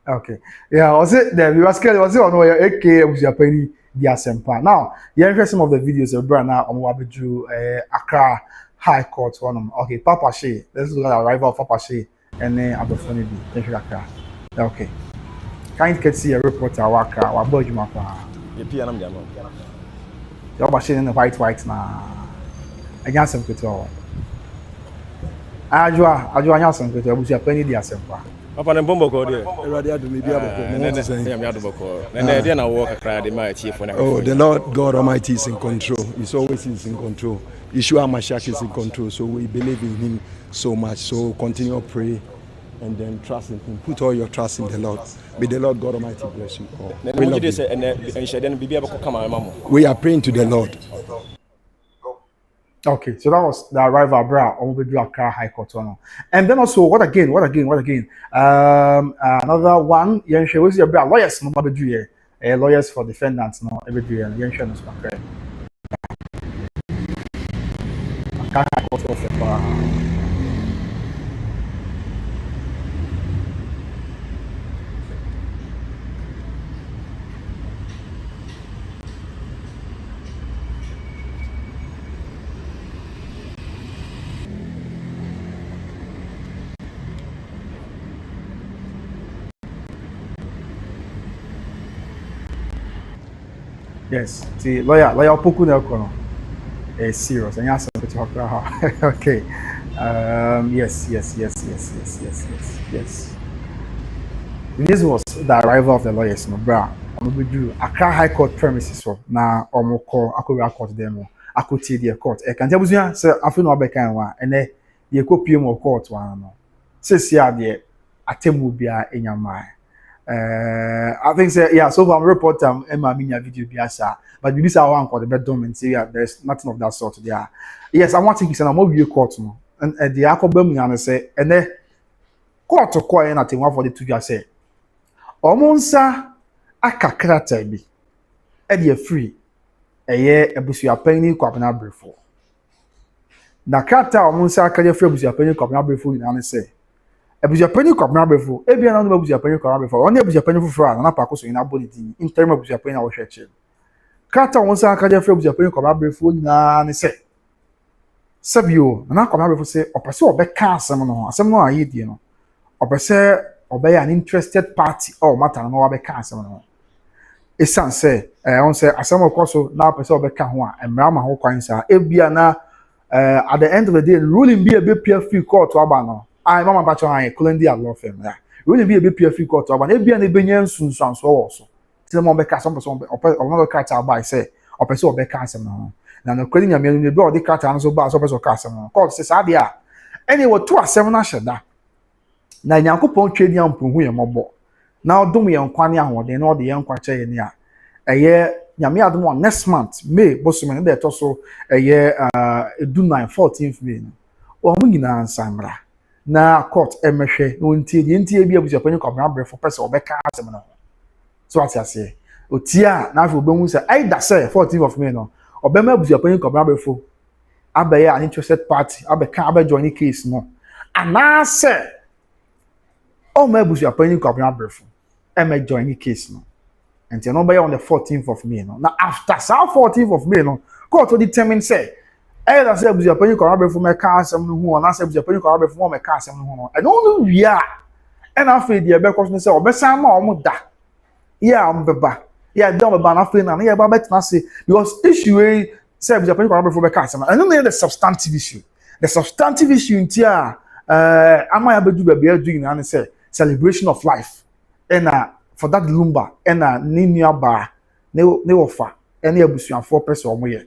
Okay. Yeah, was it there? We were scared. Was it on where AK Obusuape di asempa? Now, you hear some of the videos of Brian now on Wabiju Accra High Court one. Okay, Papa Shey. Let's look at the arrival of Papa Shey and then Odobroni. Thank you, Accra. Okay. Can't get see a reporter Waka or Boy Jumapa. the piano jam You're machine in the white now. anya asem ketewa adwo anya asem ketewa abusuapani di asem kwa Papa ne bombo ko de. Eradi adu me bia bako. Ne ya mi ado boko. Ne de na wo kakra de ma chief na. Oh, the Lord God Almighty is in control. He's always in control. Yeshua Mashiach is in control. So we believe in him so much. So continue to pray and then trust in him. Put all your trust in the Lord. May the Lord God Almighty bless you all. We are praying to the Lord. Okay, so that was the arrival bra on the Accra High Court. And then also, what again? Another one, Yansha was your lawyers, no matter lawyers for defendants, no, every day, and Yansha was correct. Accra High Court of yes, see, lawyer Poku Nelkono is serious, and yes, okay. Yes. This was the arrival of the lawyers, no, bra. We do Accra High Court premises for now, or more call Accra Court demo. I could see the court. I can tell you, sir, I feel no better one, and then the copium of court one. Says, yeah, the attempt be in your mind. I think say yeah. So from report Emma Minya video biasa, but this our one called the bedroom and say yeah, there's nothing of that sort there. Yes, I want to say I'm more court no, and the akobem and say and then court to call anything one for the two just say. Omonsa akakrata bi, e dey free. Eye Abusuapanin kwapena brefo. Na krata omonsa akaje free Abusuapanin kwapena brefo ina say. Abusuapanin kwapena brefo ebia na no Abusuapanin kwapena brefo oni Abusuapanin fufura na pa koso ina bonity interim Abusuapanin na wo hweche kata won sa akaje frɛ Abusuapanin kwapena brefo nyina ne sɛ sabio na kwapena brefo sɛ opese obɛka asɛm no ayi die no opese obɛyɛ an interested party or matter no obɛka asɛm no esan sɛ on sɛ asɛm okoso na opese obɛka ho a emra ma ho kwan sa ebia na at the end of the day ruling be a be free court aba no I mama bacho an Columbia law firm ya. We be a bit free court about e bia na benyan sunsan so wo so. Ti mo be ka some person o ka ta by say o person o be ka asem no. Na no kweli nya me no be o de ka ta no so ba so person ka asem no. Court say sa dia. Anyway to asem na hyeda. Na Nyankopon twedi ampohu ye mobo. Na odom ye nkwane ahode na o de ye nkwa che ye ne a. Eye nyame adom on next month May bosome na de to so eye edu 9 14th May no. O mo nyina ansamra. Na court emehwe ontie bi Abusuapanin kwapena brefo pese obeka asem no so ati ase otia na afi obehu se either say 14th of May no obema Abusuapanin kwapena brefo abaye an interested party abeka join case no ana se o ma Abusuapanin kwapena brefo join case no until no be on the 14th of May no na after 14th of May no court will determine say either say Abusuapanin kwapena brefo meka asem no hu na say Abusuapanin kwapena brefo meka asem no hu no e no wia e na afi de be cause say obesan ma omo da yeah ombeba yeah don be na afi na yeah ba betina say because issue say Abusuapanin kwapena brefo meka asem and no the substantive issue ntia amaya bedu be be doing na say celebration of life and for that lumba and ni nuaba ne ofa and abusuafo person omo ye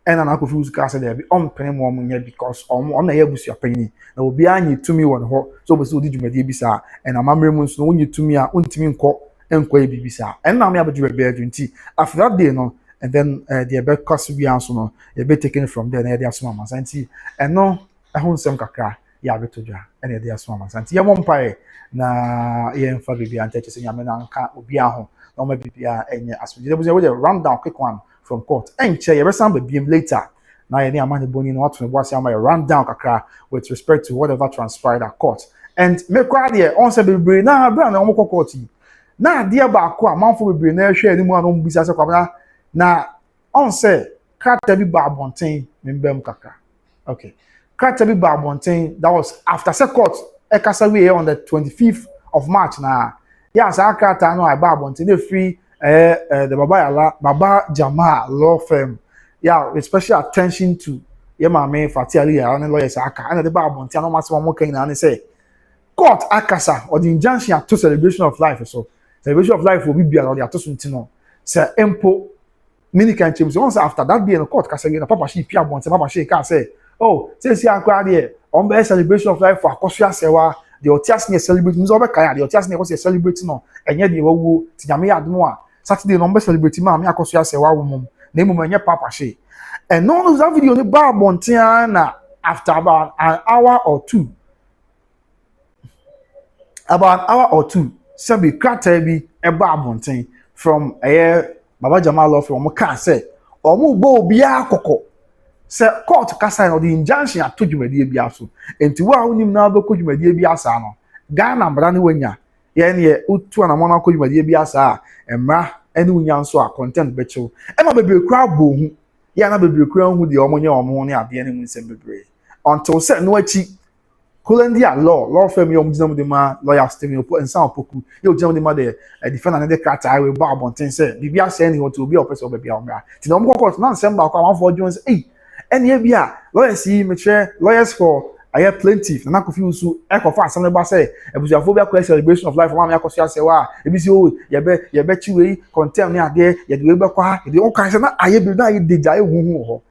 and an akofuse ka say there be pen mo nya because on na Abusuapanin na obi anyi tumi won ho so be so di dwumade bi sa and amamre mu nso no nyi tumi a ontimi nkọ e bi sa and na me abedu be nti after that day no and then the be cost bi anso no e be taken from there na dey asoma masanti and no ehun sem kakra ya betodwa and dey asoma masanti ye mompae na ye mfa bibi antache se nyame na nka obi aho na ma bibia enye asomje we run down quick one from court and share your sound be later now any amount of boni no what was am run down kakra with respect to whatever transpired at court and me kwa there on say be na bra na omko court na dia ba ko amanfo be na hwe ani mu anom bisa se kwabna na on say krata bi ba abonten membem kakra okay krata bi ba abonten that was after say court e kasa we on the 25th of March na yeah sa krata no I ba abonten dey free the Baba Jamal law firm, yeah, with special attention to ye maame Fatiali ya ne lawyers aka and the Bible ntia no masem mo kan na ne say court akasa or the injunction to celebration of life so celebration of life will be bia or the atoso ntino say empo mini kan chem so once after that day in court kasa again papa she pia bon papa she ka say oh say akwa there on be celebration of life for akoso asewa the otias ne celebrate nzo be kan the otias ne go say celebrate no enye de wawu ti nyame adom a Saturday no be celebrate ma me akoso asewa wo mum na emu enye papa she and none of that video ni ba bontia na after about an hour or two sabi krata bi eba abonten from Baba Jamal from car say omo gbo obi akoko say court kasa no the injunction atodwumadi bi aso enti wa onim na be kodwumadi bi asa no Ghana mbra ne wanya ye ne otu na mo na kodwumadi bi asa emra ene unya nso a content bechew e ma bebre kura bohu ya na bebre kura hu de omo nye omo ne ade ne mu nsem bebre until say no achi Kulandia law firm yom dinam de ma lawyer Stephen Opo and San Opoku yo dinam de ma de defender de krata I will bar bonten say bibia say anyone to be a person be omra ti no mo court na nsem ba kwa for Jones any bia lawyers yi me share lawyers for I plaintiff na kofi usu e kofa asem ba say ebusuafo be akwa celebration of life ma me akoso ase wa e bi si o ye be chiwe contempt ne ade ye de we be kwa ye de o kan say na aye bi na ye deja e hu ho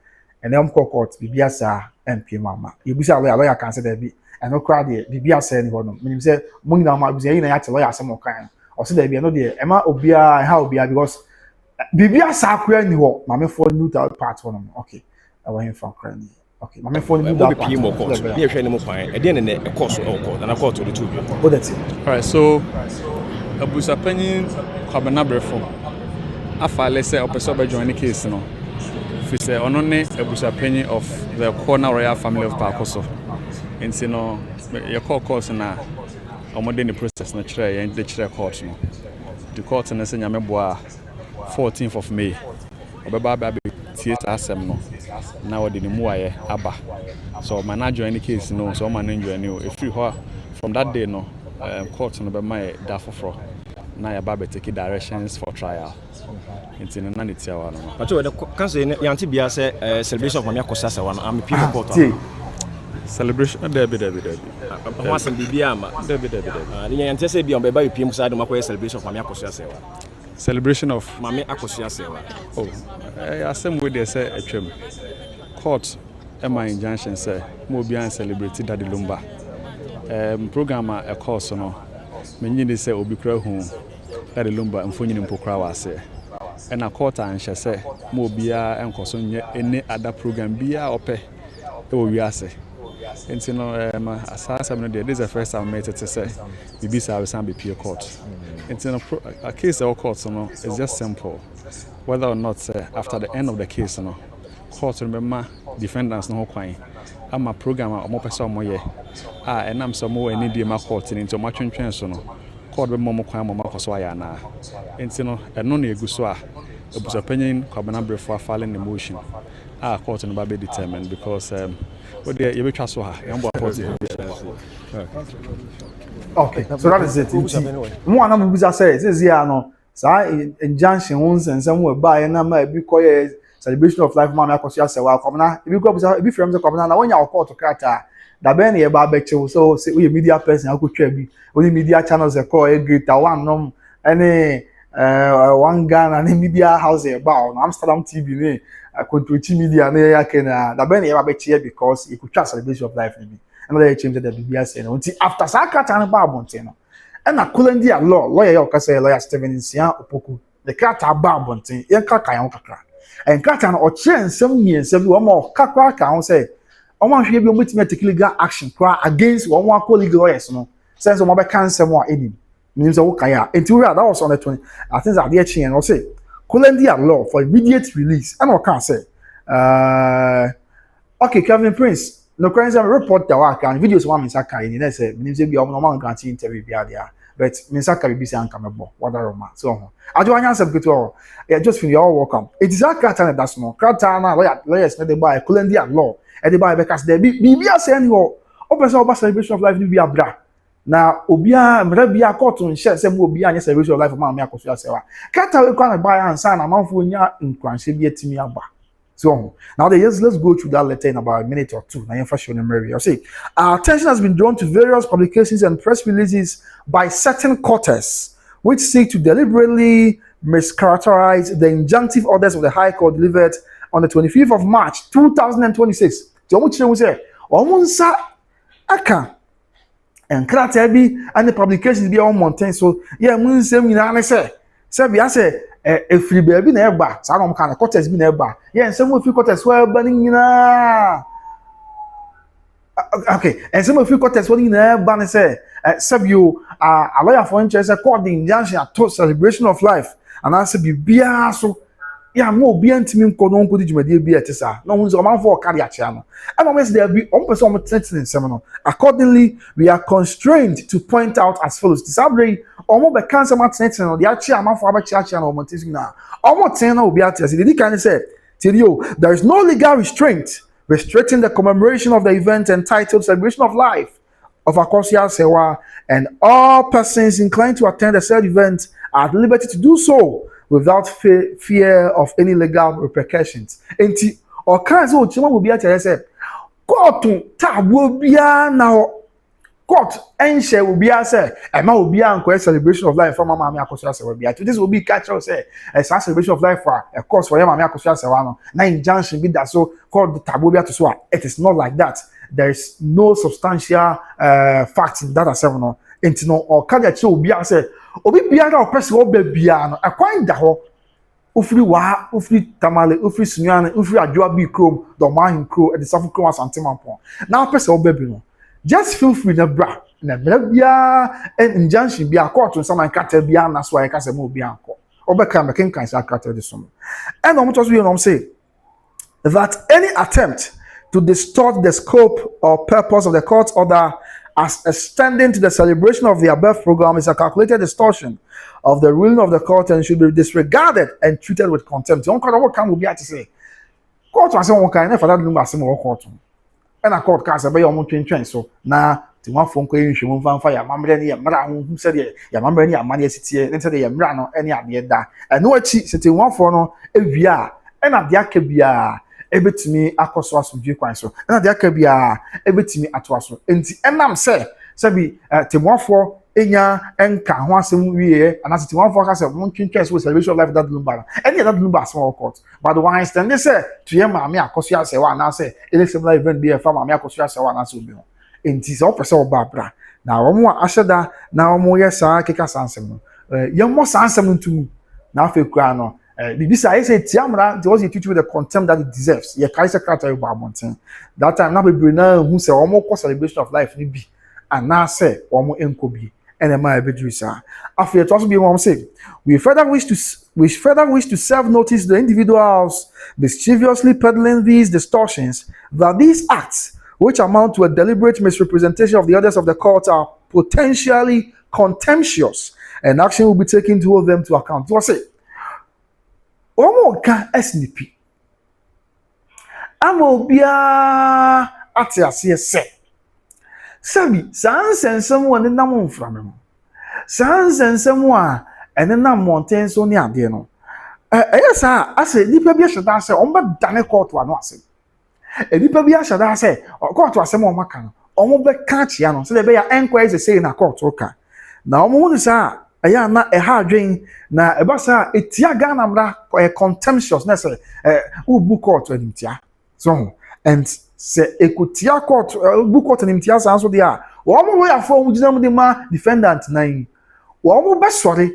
and them court bibia sa MP mama ye bi say lawyer kan say that be and no crowd there bibia say any hono menim say mo nyina ma bi say yin na ya tell ya say mo kan o say there be no there e ma obia how obia because bibia sa akwa ni ho ma me for neutral part hono okay I want him from cranny okay ma me for neutral part mo court me hwe ni mo kwan e de ne e course o court na court o de tubi what that's it all right so Abusuapanin kwabena brefo afa le say opeso be join the case no fi say ono ne Abusuapanin of the corner royal family of Pakoso nti no your course na omode ni process na kire ye de kire court no the court na se nyame boa 14th of May obeba ba theater asem no na odi ni muaye aba so man join the case no so man join you if you from that day no court no be my da foforo na ya ba be take directions for trial nti na na tia wa no but we can say yanti bia say celebration of mamia kosa se wa no am people court celebration Debbie. Wasn't Bibia, Debbie. The antecedent be on by PM side of my celebration of Mamma Cosia. Celebration of Mamma Acosia. Oh, I assume with they say a trim. Court, Emma Injunction say, Mobian celebrated Daddy Lumba. Programmer a course no. Many say Obikra home, Daddy Lumba and Funin Pokra say. And a court and she say, Mobia and Coson any other program be or pay. Oh, we say. And you know, as I'm this is the first time I met it to say, BBC will sound be peer court. And you know, a case of court, you know, is just simple. Whether or not after the end of the case, you know, court remember defendants no quite. I'm a programmer or more person more year. And I'm some more any my court into my chance, you know. Court be more quite more coswaya now. And you know, and no near Guswa, Abusuapanin, Kwabena before filing the motion. Court and be determined because but you be trust her. Okay, so that is it. Mo ana mbuza say this here no sa injunction wons and somewhere buy na ma bi koye celebration of life man akoso ase wa komna e bi go buza e bi frem say komna na wonya court krata da be na e ba beche so say we media person akotwa bi only media channels e call e greater one no any one Ghana na media house e ba on Amsterdam TV ne control media na ya kena da be na e ba beche because e could trust celebration of life ni another change that BBS and until after sakata na ba bonte no and na Kulandia lawyer ya okasa lawyer Stephen Nsia Opoku the krata ba bonte yen kaka yan kakra and krata na o chensem miensem bi wo ma kakra ka ho say o ma hwe bi o metime take legal action kwa against one one colleague lawyers no sense o ma be cancel mo enim means o kaya until that was on the 20 I think that dey chin and o say Kulandia law for immediate release and o can say okay Kevin Prince no current report that work and videos one Misaka in the say means be normal grant interview be there but Misaka be say ankamebo whatever so I do answer good just finish all welcome it is a krata that's no krata na lawyers na dey buy Kulandia law e dey buy because there be say anyone open say celebration of life be abra na obia mra bia court nche say mo obia anya celebration of life ma me akoso asewa krata we kwa na buy ansa na manfo nya nkwanhye bi atimi aba So now let's go through that letter in about a minute or two. Now, first, I'll say our attention has been drawn to various publications and press releases by certain quarters which seek to deliberately mischaracterize the injunctive orders of the High Court delivered on the 25th of March 2026. Almost aka and Kratabi and the publications be on mountain. So, yeah, moon same in say, Sabia say, a free baby never, some kind of quarters be never. Yeah, and some of you quarters were burning in okay, and some of you quarters were in a banner say, Sabio, a lawyer for interest according Injunction to celebration of life, and I said, be so. Yeah, more be intimate kono nkodi jumadi bi etesa no hunzo man for carry acha no and always there be on person threatening seminar. Accordingly, we are constrained to point out as follows: disabled omo be cancer man threatening no the acha man for acha no montis na omo ten na obi ati the can say tell you there is no legal restraint restricting the commemoration of the event entitled Celebration of Life of Akosia Sewa, and all persons inclined to attend the said event are at liberty to do so without fear of any legal repercussions. Enti or kinds of chima will be at say court tabo bia na court enche will be say e ma will be an celebration of life for mama me akosia se will be. This will be catch say a celebration of life for a course for mama akosia se wa no na injunction be that so court tabo bia to so it is not like that. There is no substantial facts in that as no. Enti no or kaja che will be say obi biara o pese o ba bia no akwan da ho ofiri wa ofiri tamale ofiri sunyane ofiri adwoa bi krom do man kro e de safu krom asante mampon na pese o ba bi no just feel free na bra bia injunction bia court on some kata bia na so ay kase mo bia anko obeka making kan sa kata de so and no to so you know say that any attempt to distort the scope or purpose of the court's order as extending to the celebration of the above program is a calculated distortion of the ruling of the court and should be disregarded and treated with contempt. Don't call what can we be at to say. Court was one kind of that number some court. And a court cast a bay on train so now the one phone call you won't fire mamma any who said ya mamma any money city and said ya ran any idea that and no cheat sitting one for no every year and at the akabia. Ebetimi akoso asudwe kwan so na de aka bia ebetimi atoaso enti enam se bi temwafo enya enka ho asem wiye anase temwafo ka se won twintwa so celebration of life that lumba any that lumba small court but the one stand say to ye maame akoso asewa na say any similar event be fa maame akoso asewa na so obi ho enti so pese oba bra na wo mo ahyeda na wo mo ye sa keka sansem no ye mo sansem ntumu na afekura no Bibisa I say Tiamra was teach with the contempt that it deserves. Ye Kaiser Carter about mountain. That time now be who say almost celebration of life ni be and now say almost enkobi and am I bedrisa. After it also be one say we further wish to serve notice the individuals mischievously peddling these distortions that these acts which amount to a deliberate misrepresentation of the orders of the court are potentially contemptuous and action will be taken to hold them to account. What's it? Omo ka SNP amo bia ate ase se sabi sansensem won nam mframe mo sansensem a ene nam mountain so ni ade no eyesa ase nipa bia hyeda ase omba dane court wa no ase nipa bia hyeda ase court ase mo maka no omo be ka chia no so de be ya enquiry say na court oka na omo hu sa aya na eha adwen na ebasa etia Ghana mra contemptuousness book court animtia so and se ekotia court book court animtia san so dia wo mo lawyer for wo ginam de ma defendant nan wo mo be sori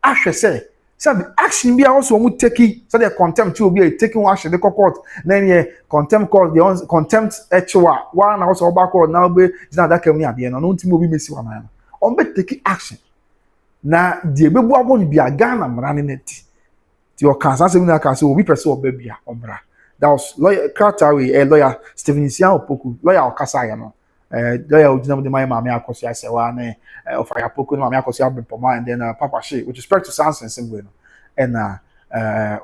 ahwe se sabi action bia also mo take so the contempt will be taking one action the court na ye contempt court the contempt echewa wa na also back court na be gina da kam ni ade no ntimi obi mesi wa na on be take action na die bebu abon bia Ghana mrane neti ti o kan san semi na kan so obi pese oba bia omra that was lawyer Cartawe lawyer Stephen Sian Opoku lawyer okasa ya no lawyer ojina de my mama akosia sewa na of ya Opoku na mama akosia bempoma and then Papa She with respect to Sansen Semwe no and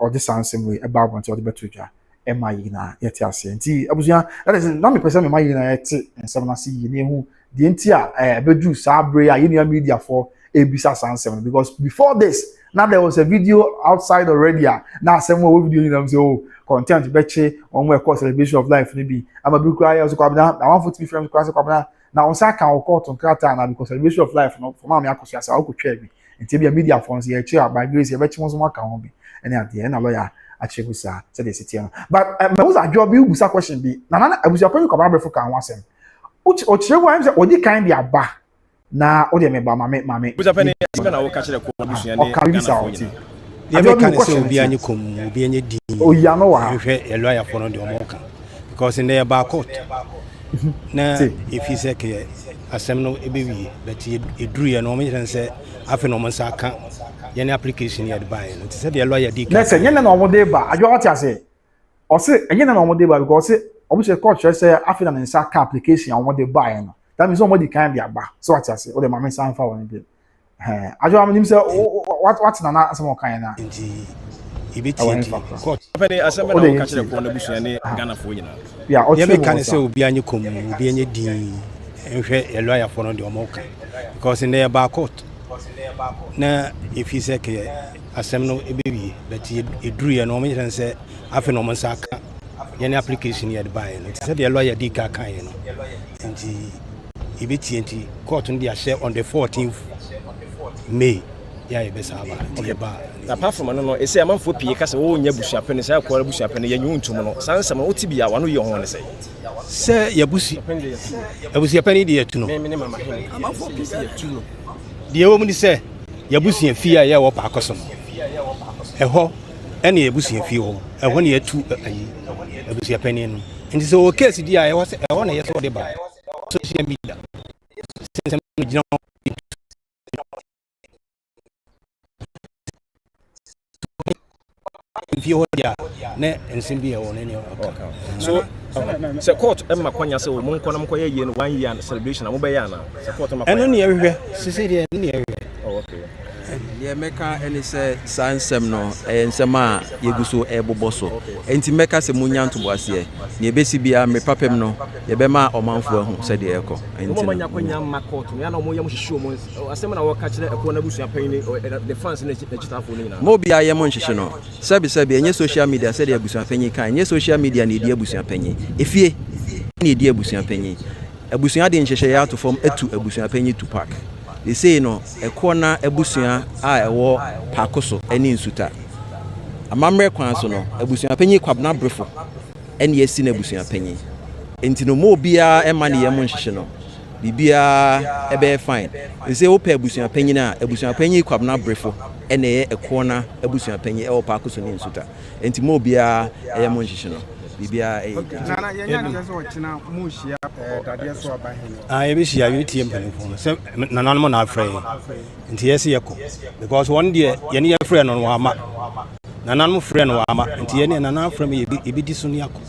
or this Sansen we about want to the betuja ema yina yeti ase nti abusuya that is na me pese me yina yeti ensem na si yini hu de nti a bedu sa bre a yini media for Ebisa Sansen because before this now there was a video outside already now some more video you know say oh content beche on we call celebration of life maybe ama bi kura ya so kwabna I want to be friends kura so kwabna na on sa kan court on krata na because celebration of life no for ma me akoso asa o ko twa bi nti bia media phones ye chi by grace ye beche mo so maka ho bi ene ade na lawyer achebusa say the city but me was a job you busa question bi na Abusuapanin ko ba brefo kan ho asem o chire wo am say odi kan dia ba na o de me ba mame Abusuapanin asem na wo ka kire ko abusua ne ya me kan say obi anyi kom obi anyi din o ya no wa hwe e lawyer for no de omo kan because in there ba court na if he say ke asem no ebewi but e dru ye no me say afi no man sa kan ye ne application ye de ba ye no say the lawyer di kan na say nyene na omo de ba adwo what ya say o say nyene na omo de ba because say omo say court say afi na nsa ka application omo de ba ye no that means omo di kan dia ba so what ya say o de mama san fa won bi adwo am nim say what na asem kan na nti ibiti court Abusuapanin asem na wo ka kire ko na abusua ne Ghana fo nyina ya o me kan say obi anyi kom obi anyi din hwe e lawyer for no de omo kan because in there ba court na if he say ke asem no ebewi but e dru ye no me say afi no man sa ka ye ne application ye de ba ye no say the lawyer di ka kan ye no nti ibiti nti court no dia share on the 14th May ya e be saba ti ba apart from no e say amanfo pie ka say wo nya Abusuapanin say akwa Abusuapanin ye nyuntum no sansam wo ti bia wano ye ho ne say yabusi Abusuapanin de yatu no me mama he amanfo pie say yatu no de wo mu ni say yabusi afie a ye wo pa akoso no eho ene yabusi afie ho eho ne yatu ayi Abusuapanin no nti so o case di a eho na ye so de ba social media sense no gina if you ya ne ensimbi e won ne so se court e makwanya se wo monko na mkoye ye no 1 year celebration na mo be ya na se court makwanya eno ne yehwe sisi de ne yehwe okay ye meka eni se sansem no ensem a yeguso eboboso enti meka se munya ntoboase ne ebesi bia me papem no ye be ma omanfo ahu se de eko enti mo manya kwanya makot ya na mo yam hihye mo asem na wo ka kire eko na Abusuapanin the fans na chitafo ni na mo bia ye mo nhihye no sabi enye social media se de Abusuapanin kan enye social media ne di Abusuapanin efie ne di Abusuapanin abusua de nhihye ya to form etu Abusuapanin Tupac they say no ekona abusua a ewo pakoso eni nsuta amamre kwan so no Abusuapanin kwabna brefo eni esi na Abusuapanin enti no mo bia e ma ne yem nhihye no bibia ebe fine they say opa Abusuapanin a Abusuapanin kwabna brefo ene ye ekona Abusuapanin ewo pakoso ni nsuta enti mo bia yem nhihye no bibia nana yenya so china mu hia dade so aba he e be hia yiti mpanifo se nana mo na afre nti yesi yeko because one day ye ne afre no wa ama nana mo frɛ no wa ama nti ye ne nana afre me e bi di so ne yako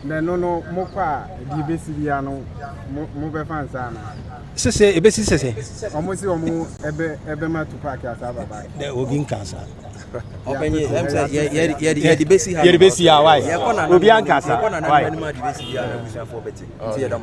na no mo kwa di besi bia no mo be fan sana sese e be sese omo si omo ebe ma Tupac asaba ba de obi nkasa openye ye di besi ha ye di besi ha why obi ankasa why di besi ya Abusuafo beti nti ye da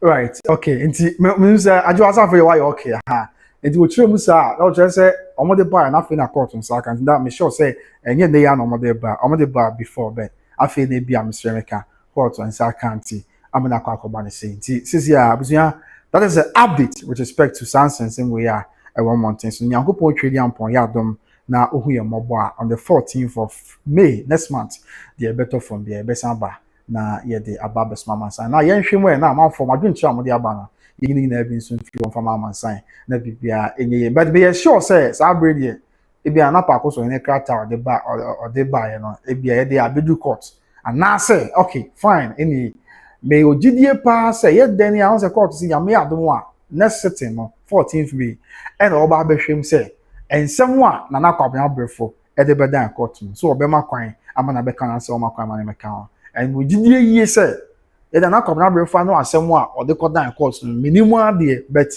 right okay nti me say adwo asafo ye why okay ha nti wo chire musa na wo chire say omode ba na fe na court nsa kan that me sure say enye ne ya na omode ba before but afi na bia Mr. court nsa kan ti amena kwa akoba ne say nti sisi ya abusua that is an update with respect to Sansen same way ya one mountain so nyankopon twedi ampon ya dom na ohu ye mobo on the 14th of May next month the better from the besamba na ye de ababes mama sign na yen hwemu na amanfo madwunchi amode aba na yini na bi nso fi on fama man sign na bibia enye but be sure say sa brede e bia na pa so ne krata o de ba ye no e bia ye de abedu court and na say okay fine any may ogidie pa say ye den ya on say court si ya me adom a next sitting no 14th May and oba behwem say ensem a na nakwabena brefo e de bedan court so obema kwan ama na beka na say o makwan ma na meka and ogidie yie say ye da nakwabena brefo no asem a o de kodan court no minimum ade but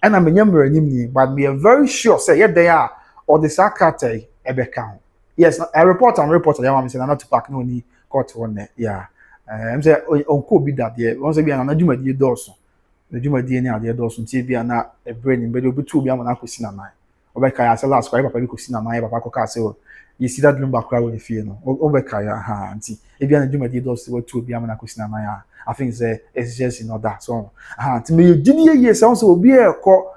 and am nyamra nim ni but be very sure say ye den a o de sakata e beka yes a reporter ya ma say na not Tupac no ni court one yeah em say onko bi that there won say bi na dwumadi doso the dwumadi ni ade doso ntie bi na ebre ni be obi tu bi ama na akosi na nine obeka ya say last kwa papa bi ko si na man papa ko ka say you see that lumba kwa we fie no obeka ya ha nti e bia na dwumadi do se watu obi amana ko si na man ya I think say it's just in order so nti me gidie ye say so obi e ko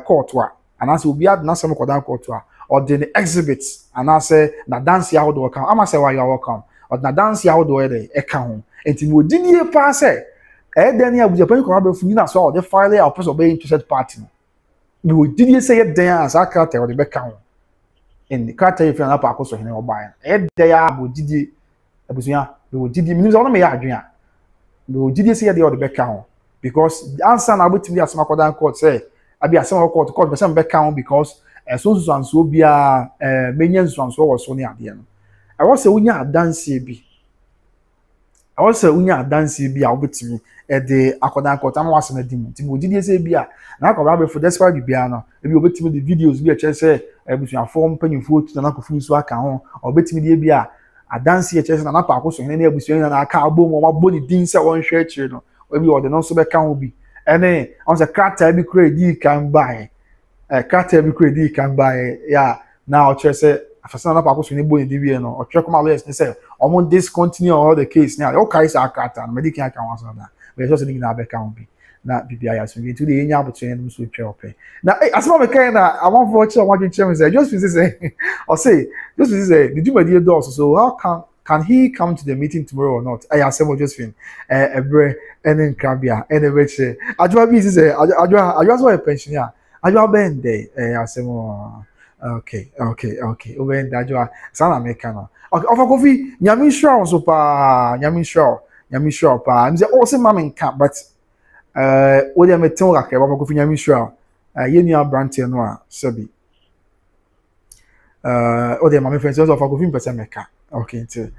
court wa ana say obi ad na some ko dan court wa or the exhibits ana say na dance ya do kan ama say wa you welcome or na dance ya do e ka ho nti me gidie pa say then ya Abusuapanin ko ba fu ni na so or the file ya person be interested party no me gidie say then as aka te or the be ka ho in the character if na pa akoso hene oba then ya bo gidie abusua me gidie me no me ya adwen a me gidie say the or the be ka ho because the answer na botimi asema kodan court say abi asema court be say be ka ho because so and so bia menya so and so wo so ne ade no I was say unya adanse bi I was say unya adanse bi a obetimi de akodan court am wase na dim ti mo gidie say bia na akọba be for despite bia no ebi obetimi the videos bi a che say ebusua form panyimfo tu na akọfu so aka ho obetimi de bia adanse che say na pa akoso hene na ebusua na aka agbo mo mabo ni din say won hwe akire no obi o de no so be ka ho bi ene on say character bi kura di kan bai character bi kura di kan bai ya na o che say afasa na pa akoso ni bo ni di bi no o che come lawyers say omo discontinue all the case now o carry sa character medical aka wan so na we just think na be ka ho bi na bibia ya so to the enya abotu en so twa ope na asema me kai na I want for what you tell me say just say or say just say did you my dear doors so how can he come to the meeting tomorrow or not I asema Josephine ebre enen krabia enebeche adwa bi say adwa so a pensioner adwa ben dey asema okay oben adwa sana me kana okay of coffee nyami sure so pa nyami sure pa me say oh say mama nka but what am I telling you about Kofi Nyamisha? Yeni Abranti no a sabi. O de mama friends of Kofi pesa meka. Okay, nti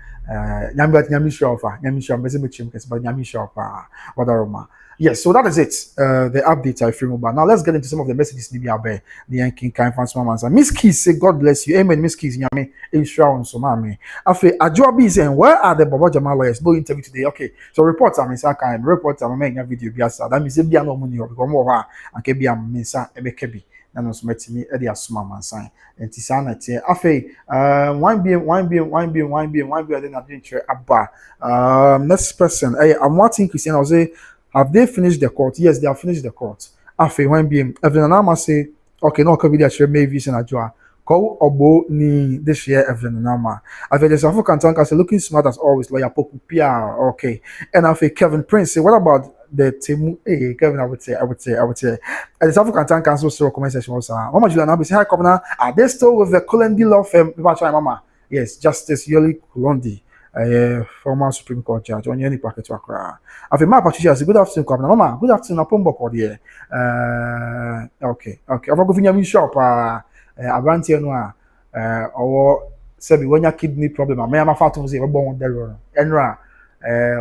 Nyamisha ofa. Nyamisha mbese mechim kesi but Nyamisha pa wadaroma. Yes, so that is it. The update I feel about. Now let's get into some of the messages Nibi Abe, the Yankin kind fans mama. Miss Keys say God bless you. Amen. Miss Keys nyame inshallah so mama. Afe Ajobi saying where are the Baba Jamal lawyers? No interview today. Okay. So reports am say kind reports am make video biasa. That means say bia no money because more ha anke bia mensa ebekebi. Na no so metimi e dey asoma mansan. Enti sa na tie. Afe one BM then adventure abba. Next person. I'm watching Christian I say have they finished the court? Yes, they have finished the court. After when being Evelyn Anama say, okay, no, could be that she may vision a joa. Call Obo ni this year, Evelyn Anama. After the South African tanker say looking smart as always, lawyer Poku PR. Okay. And after Kevin Prince say, what about the team? Hey, Kevin, I would say. And the South African tanker also comment section also. Mama Juliana say, hi, Governor. Are they still with the Kulendi law firm? Mama. Yes, Justice Yoli Kulendi. Former Supreme Court judge on any packet to Accra. After my Patricia, good afternoon, Governor. Mama, good afternoon, Apombo Cordier. Okay. I've got to shop. Abranti no or say when your kidney problem. I am a fatum say born there. Enra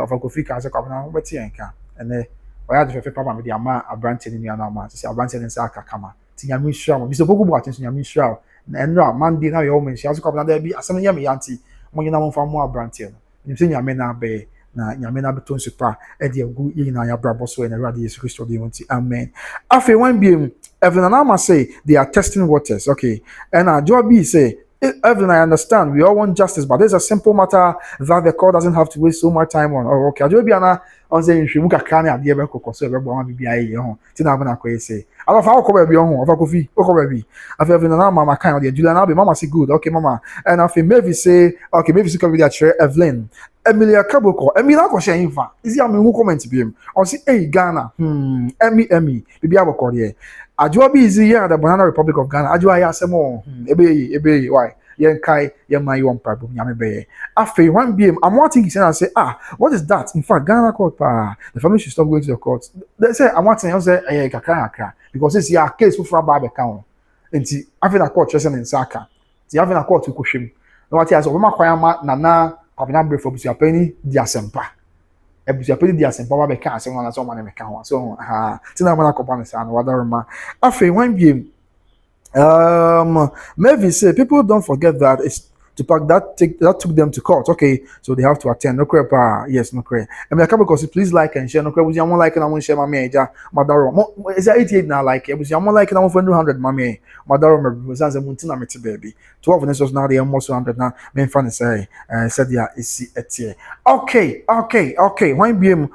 of a coffee cancer Governor, but Tienka. And why had to papa with the ama Abranti in the Anama to say Abranti and Saka Kama. Tiamin Shaw, Mr. Bogu Watson, Yamin Shaw. Enra, Monday now your woman, she has come there be a some yummy auntie. Mo nyina mo fa mo abrantie no nimse nyame na be na nyame na beton super e de agu yina ya brabo so na Awurade Yesu Kristo de wonti amen afi one biem Evelyn Anama say they are testing waters okay and Jobi say Evelyn, I understand we all want justice, but there's a simple matter that the court doesn't have to waste so much time on. Oh, okay. Jobi ana on say you muka kane ade be kokko so be bo ma bibia ye ho. Ti na na ko say. Alo fa ko be ho, fa kofi, ko be. Afi Evelyn Anama mama kan ode Juliana be mama say good. Okay mama. And afi maybe say okay, maybe say come with that Evelyn. Emilia Kaboko, Emilia ko share infa. Is ya me who comment bi em. O say hey Ghana. Emi bibia boko de. Ajobi is here at the Banana Republic of Ghana. Ajoa ya semo. Ebe why? Yen kai yen my one problem nyame be. After one BM, I'm wanting to say and say, what is that? In fact, Ghana court the family should stop going to the court. They say I'm wanting to say kakra because this is case for Baba count. And after the court chasing in Saka. The having a court to kushim. No what has over my kwama nana pabina brief for Abusuapanin dia sempa. Abusuapanin dia sempa Baba can say one so man me kan so tina mana kopane say no wadarma. After one BM Maybe say people don't forget that it's Tupac, that took them to court. Okay, so they have to attend. No crap, yes, no crap. I mean, I come because please like and share. No crap, was you like and I won't share my major. Madaro, is that 88 now? Like it was you like and I want 200. Mammy, Madaro, was as a Muntina baby. 12 and this was now the almost 100 now. Main fan say, said yeah, it's it. Okay. Wine beam.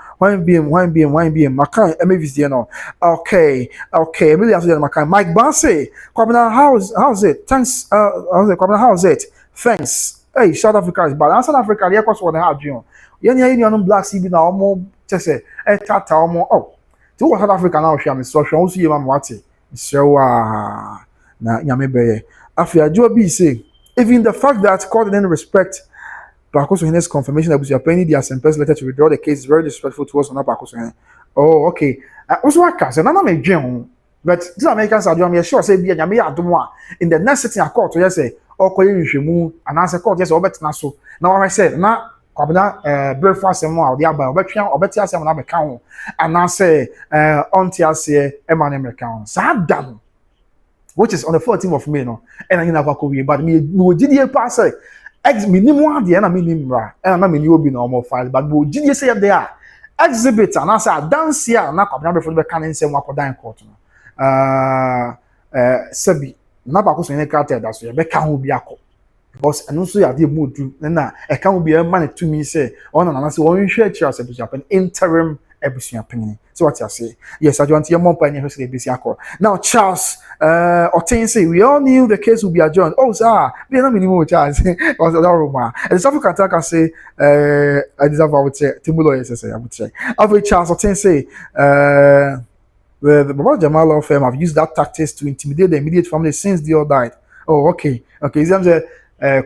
Macan, maybe you know. Okay. I really have to Macan. Mike Bassey, Kwabena, how's it? Thanks. Kwabena, how's it? Thanks. Hey, South Africa is bad. South Africa, the airports what they have, you know. You black CB now, almost just say, tata, almost. Oh, to South Africa now, she am instruction. Also, you am what? So, na yamebe. After Joe B say, even the fact that court didn't respect Bakoso Henne's confirmation that Abusuapanin the Assembly's letter to withdraw the case is very disrespectful towards Bakoso Henne. Oh, okay. Also, I can't say, none of me, but these Americans are doing me sure say, be a Yamia in the next sitting at court, yes, say, or call you and answer court, yes, or better Naso. Now, I said, now, Kwabena, breakfast and more, the Abba, or better, some other count, and now say, until I say, Emmanuel account. Sad done. Which is on the 14th of May, no, and I never could but me, did you pass it? Ex minimum, the enemy nimra, and I mean, you'll be normal file, but did you say they are exhibit and I said, dance here, and I come from the canon, say, what dying court. Sebi, Nabacos in a cartel, that's where Becca will be a cop. Because and also you have the mood to, and now, I can't be a man to me, say, on and I say, one share chairs to happen, interim Abusuapanin. So what I say? Yes, I want your mom pioneer history BC. Now, Charles Otain say we all knew the case would be adjourned. Oh, sir, we are not minimum Charles. Was that rumor? And South African attacker say, I deserve I would say, Timulo is I would say. After Charles Otain say, the Baba Jamal law firm have used that tactics to intimidate the immediate family since they all died. Oh, okay. Exams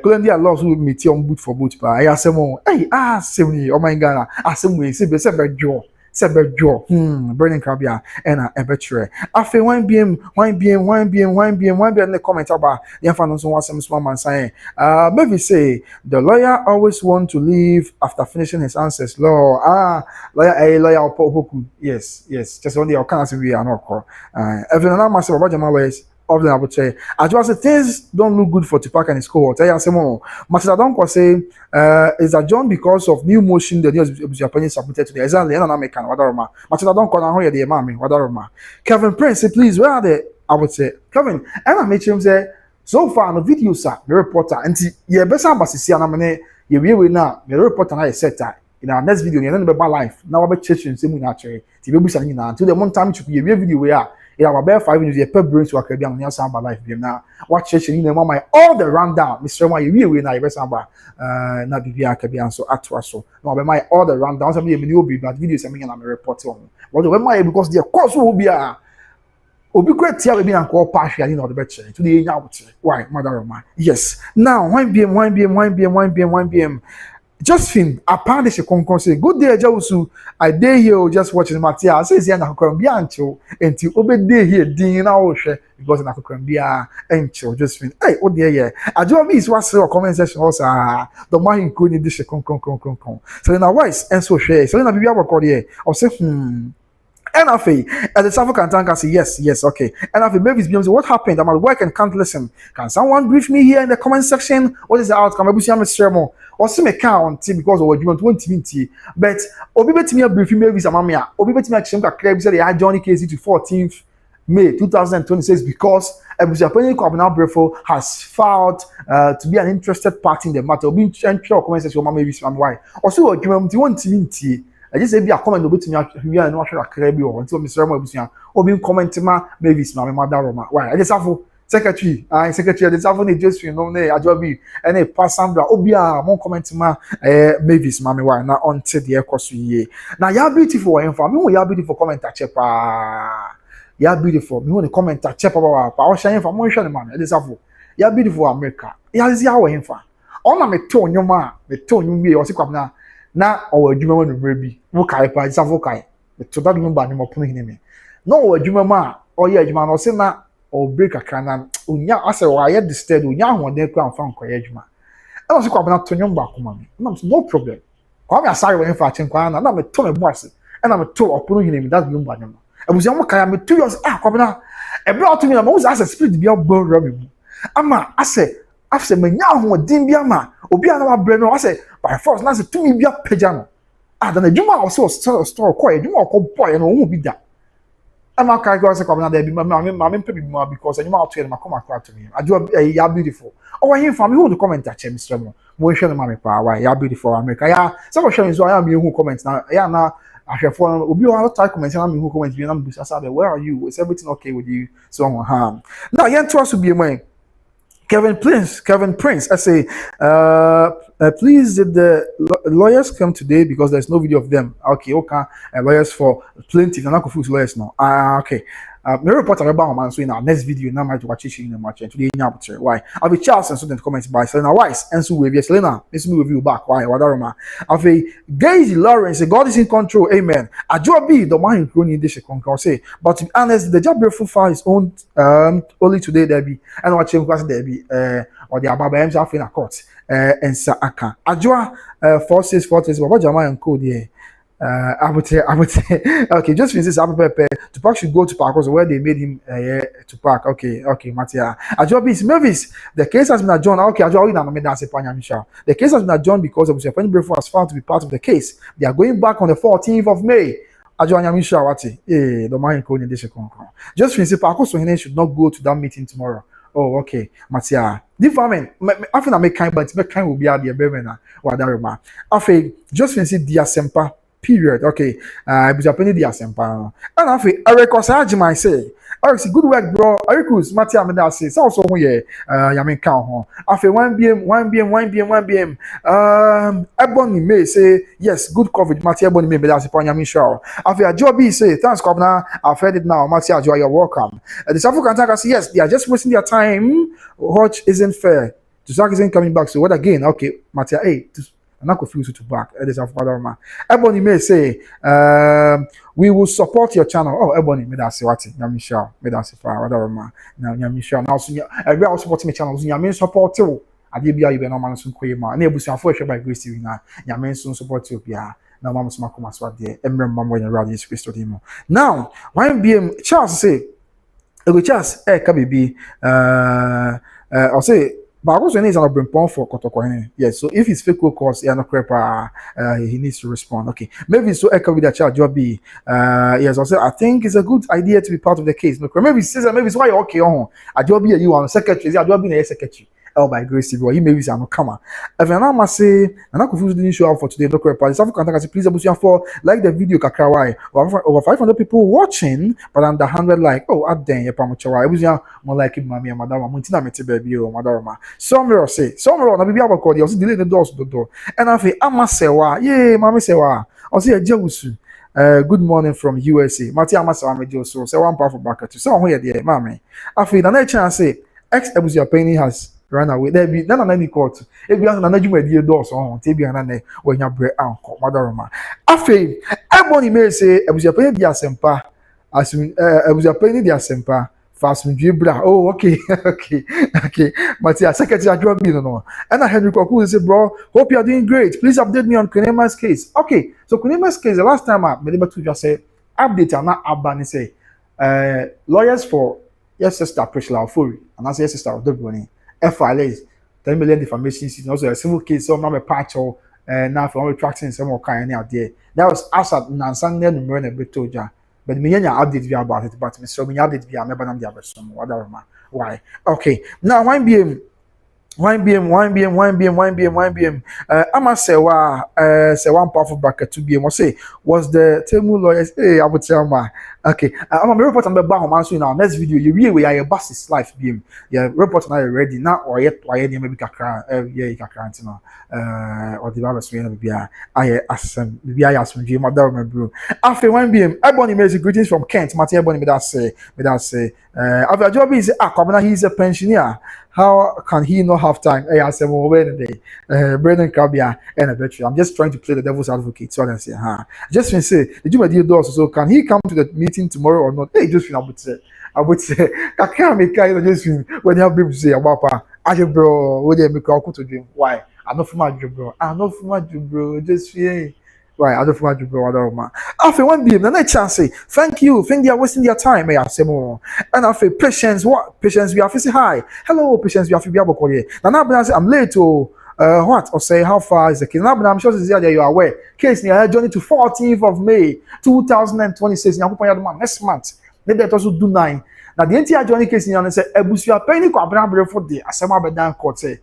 Colombia laws will meet on boot for boot. But I ask them, hey, same oh my God, same way, say, jaw. Burning crabia and a betre. After one BM in the comment about the infant on some small man saying, maybe say the lawyer always want to leave after finishing his answers. Lawyer, yes, just only our cancer we are not called. Everyone master about your lawyers. Of them, I would say, as well as things don't look good for Tupac and his cohort. I say more. Master say, is that John because of new motion the news Abusuapanin submitted to the exactly and American Wadaroma. Master don't call now the mammy Wadaroma. Kevin Prince, say, please, where are they? I would say, Kevin, and I made him say, so far no video, sir, the reporter, and yeah, best ambassador, see, and you will now, the reporter, and I said that. In our next video, you're not life. Now, I'll be churching, same actually. To the one time to be a video we are. Yeah, about 5 minutes, your pep brains to a Caribbean on your samba life. Now, watch it in the moment, all the rundown. Mr. Why you will not samba, not be Caribbean, so at so. No, but my all the rundown, some video be but videos I mean, I'm a reporter on. Well, the way because the course will be a great here, maybe and call partially in the betcha. Today, now, why, mother of mine? Yes. Now, 1 p.m. Josephine, apparently she can say, good day, Jawusu. I day here just watching Matia. Says here na Colombia until obey day here, ding our share because na Colombia until Josephine. Hey, oh dear, yeah. I do is what's your comment section also. The man including this con. So then, wise and so share. So then, I be able to here. Or say, NFA, and the South African tanker say, yes, okay. NFA, babies, so what happened? I'm at work and can't listen. Can someone brief me here in the comment section? What is the outcome? Abusuapanin or some account because of what you want to but Obi bet me a briefing maybe some mamia. Obi bet me a chunk of crabs that I joined case to 14th May 2026 because Abusuapanin Kwabena has filed to be an interested party in the matter. Obi and sure comment section maybe some why. Also, what you want to I just say be a comment over to me here and watch a crabby or until Mr. Mabusian or being commenting maybe it's my mother or my why. I just have secretary, this have just you know, I job be and a pass Sandra Obia, more commenting maybe it's mammy why not until the air course ye. Now, you're beautiful and for me, you're beautiful comment at Chepa. You're beautiful. Me want to comment at Chepa, power sharing for more man. This have you're beautiful America. Yeah, is our info. On a me tone your man, me tone you me or sick up now. Na or adwuma no brebi wo kai pa isafo kai to that number ni mo pono hineme no adwuma ma o ye adwuma no se na o break akana onya ase wa ye disturbed onya ahoden kra amfa nkoye adwuma e no se kwa bana tonyo mba akoma me no problem kwa me asare we fa chenkwa na me to me bo ase e na me to opono hineme that number no abusia mo kai me 2 years kwa bana e bra to me na mo ase spirit bia bo ra me bu ama ase afse manya ho din bia ma obi ana wa bre no I say by force na say tumi bia pagya no then adwuma o so store call adwuma o boy no hu bi da ama kai go say come na there bi ma pay bi ma because adwuma o to e ma come across to me adwo ya beautiful oh him for me who the comment ache Mr. Mo hwe no ma me pa why ya beautiful America ya say we share so ya me who comment na ya na ahwefo obi o want to comment na me who comment bi na me say where are you, is everything okay with you so on now yen to us be my Kevin Prince, I say, please, did the lawyers come today because there's no video of them? Okay, lawyers for plaintiff, I'm not confused lawyers now. Okay. My report about man so in our next video, now might watch it in the match and today in Abusuapanin. Why? I'll be Charles and student comments by Selena Wise and so with Selena. Let's move you back. Why? Wadaroma. I'll be Gazy Lawrence, God is in control. Amen. Ajobi, the man who need this conquer say, but to be honest, the job beautiful file is owned only today there be and watching class there be or the Ababa himself in a court and Accra. Ajoa 4640 but Jama and code here. I would say, okay, just finish this. Tupac should go to Park where they made him Tupac. Okay, Matia. Ajobi Mavis. The case has been adjourned. Okay, the case has been adjourned because Abusuapanin was found to be part of the case. They are going back on the 14th of May. The man in this just finish Park should not go to that meeting tomorrow. Oh, okay, Matia. The famine, I think I make kind, but make kind will be at the Bemena or Daruma. I think just finish the Semper. Period. Okay. Abusuapanin di asempa. And I feel Eric Osajima say, Eric, good work, bro. Eric was Matia Meda say, so ho ye yamin kan ho. I feel 1 BM. Ebony May say, yes, good coverage. Matia Ebony May Meda say yamin show. I feel Ajobi say, thanks, Governor. I've heard it now. Matia Ajobi, you're welcome. The South African say, yes, they are just wasting their time. Watch isn't fair. Tupac isn't coming back. So what again? Okay, Matia, hey. I'm not confused with Tupac. Ebony may say, we will support your channel. Oh, Ebony, me that say what? Nyamisha, me that say for whatever man. Now Nyamisha, now so every also support my channel. Nyamin support you. I did be a even normal soon koye ma. Na ebusu afo by Grace TV na. Nyamin soon support you bia. Na mama so makoma so de. Emre mama when radio is Christo demo. Now, why BM Charles say, Ego Charles, ka baby. I'll say. But also needs an open for Kotoko. Yes, so if it's fake calls, yeah, no crap, he needs to respond. Okay, maybe so echo with that child job be. Yes, also I think it's a good idea to be part of the case. No, maybe says maybe it's why okay on. I job be you on secretary. I job be a secretary. Oh, by Grace TV, he maybe say no come. If I now say, I'm not confused didn't show up for today. No crap. South African say please Abusuapanin for like the video kakra why over 500 people watching, but under 100 like oh at then you pamuchawa. Abusuapanin more like him mami and madam. Muntina meti baby oh madam. Some say na bibi abakọ also delay the doors to the door. And I say amasewa, yeah, mami sewa. I say Jewusu. Good morning from USA. Mati amasewa mejo so say one powerful back to. So who here there, mami. I feel na chance say ex Abusuapanin has run away. There be none any court. If you are na juma die doors on, te bia na ne when ya bre anko madam. I feel everybody may say Abusuapanin di asempa. As Abusuapanin di asempa. Fast bra. Oh, okay. Matia, Secretary Adjourns, no. And I Henry Kwaku say, bro, hope you are doing great. Please update me on Kunema's case. Okay, so Kunema's case, the last time I made able to just say, update and not abban say, lawyers for yes, sister Priscilla Ofori, and I say yes, sister Odobroni, FILAs, 10 million defamation, and also a civil case, so I'm a patch or now for retracting some more kind out there. That was us at Nansan, then Murray Betoja. But me update via about it, but me so me update via me banam dia besom whatever ma. Why? Okay. Now 1 BM. I'ma say one powerful bracket 2 BM. Say was the Temu lawyers. Hey, I would tell ma. Okay. I'm a report on the bar man so in our next video. You really are your boss is life BM. Yeah, report now ready now or yet maybe kakra yeah kakra no. Or the Bible swing be I asem be I asem dream mother bro. After 1 BM, Ebony makes greetings from Kent. Martin Ebony me that say. After job is he's a pensioner. How can he not have time? Hey, I said, well, wait a day. Brendan Krabia and a battery. I'm just trying to play the devil's advocate. So I can say, just to say, did you do also? So can he come to the meeting tomorrow or not? Hey, just I would say, I can't make kind of just when you have people say about I bro, what they make to dream. Why? I'm not from my job, bro. Just yeah. Right, I don't want to go other man. After one beam, the next chance say, thank you, think they are wasting their time, may I say more. And after patience, what patience we have to say hi. Hello, patience, we have to be able to call you. Now I'm late to what or say how far is the case? Now I'm sure that you are aware. Case near journey to 14th of May 2026. Now next month. Maybe that also do 9. Now the entire journey case near say Abusuapanin ko abena for the asema bedan court say.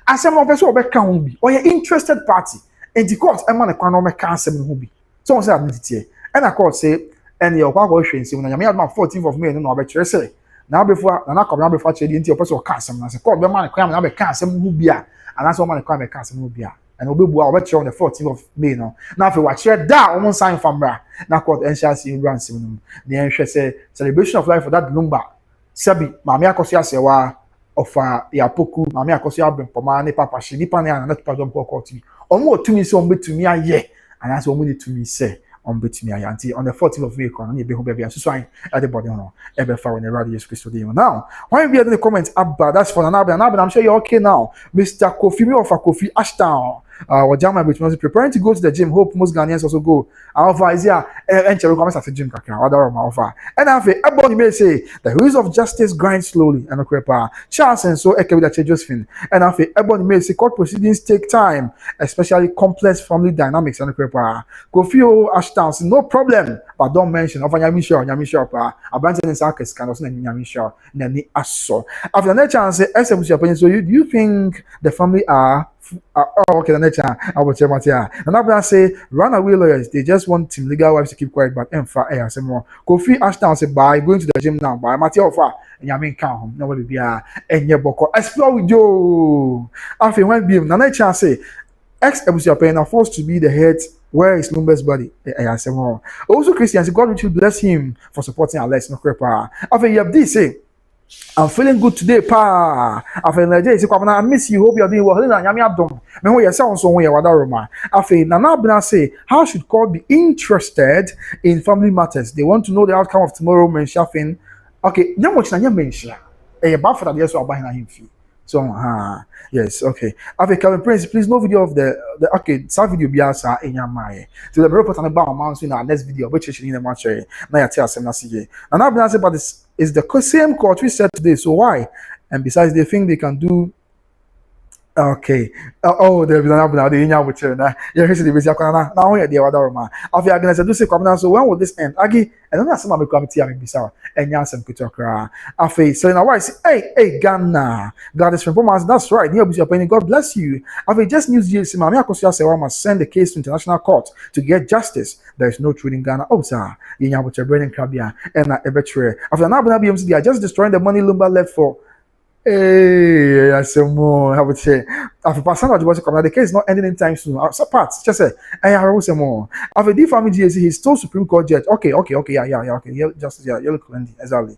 Asema person obeka ho bi. Or interested party. And the court, I'm on a economic council who be. So say admitted. And the court say, and your power say when I made my 14th of May, no, I bet you say. Now before, and I come now before the into your personal council, and I say, court, the man, I be council who be, and that's what man, I council who be. And we'll be on the 14th of May. No, now if you watch here, that almost sign from Bra. Now court, and shall see ransom. The entrance say, celebration of life for that Lumba. Sabi, Mamma Cosia Sewa. Of ya poku mama akoso abem poma ne papa she nipa ne ana tupa dom court me omo tumi se on betumi aye and as omo ne tumi se on betumi aye anti on the 14th of May kon na be ho be bia so at the body no e be fa when the radio Jesus Christ dey now when we are in the comment about that's for now I'm sure you're okay now Mr. Kofi me of Kofi Ashtown Wajama which preparing to go to the gym. Hope most Ghanaians also go. Alpha is here. And Cheru comes at the gym. And everybody may say the wheels of justice grind slowly. And Charles and so Ekebida Josephine. And everybody may say court proceedings take time, especially complex family dynamics. And Kofi Ashton, no problem, but don't mention of Yamisha. Abanton and Sarkis can also name Yamisha. Nani Asso. After the chance, so you think the family are okay, the next time I will tell Matia. And I say, runaway lawyers, they just want team legal wives to keep quiet, but I say more. Kofi Ashton said, by going to the gym now, by Matia Ofa, and Yamin Count, nobody be and your boko. Explore with you. After when beam, the next chance say, ex-Abusuapanin are forced to be the head. Where is Lumba's body? I say more. Also, Christians, God will bless him for supporting our lesson. After you have this, say, I'm feeling good today, pa. I feel like this. I miss you. Hope you're doing well. Me who yourself so when you're Roma. I feel Nana Bina say, how should court be interested in family matters? They want to know the outcome of tomorrow. Men Shafin. Okay, no much na mention. About for that, yes, I'm buying him fee. So, yes, okay. After Calvin Prince, please no video of the okay. Some video be asa in your mind. So the report on about amounts in our next video, which is in the match. Now you tell some CJ. And I've been but this is the same court we said today. So why? And besides, they think they can do. Okay. There is another the Inya with now. You're the busy now here the other man. After I do say come now. So when will this end? Agi, and then some of the committee I'm bizarre. And Yansen Kutokra. After so now I say, hey, Ghana. God is from us. That's right. Near Abusuapanin. God bless you. After just news GC, Mamia Kosia Sewa must send the case to international court to get justice. There is no truth in Ghana. Oh, sir. Inya with your brain Krabia and a betrayer. After now, they are just destroying the money Lumba left for. Hey, I say more. I would say after passing out the case is not ending anytime soon. So parts just say I will say more. After the family GSC, he's still Supreme Court judge. Okay, yeah, okay. You look exactly.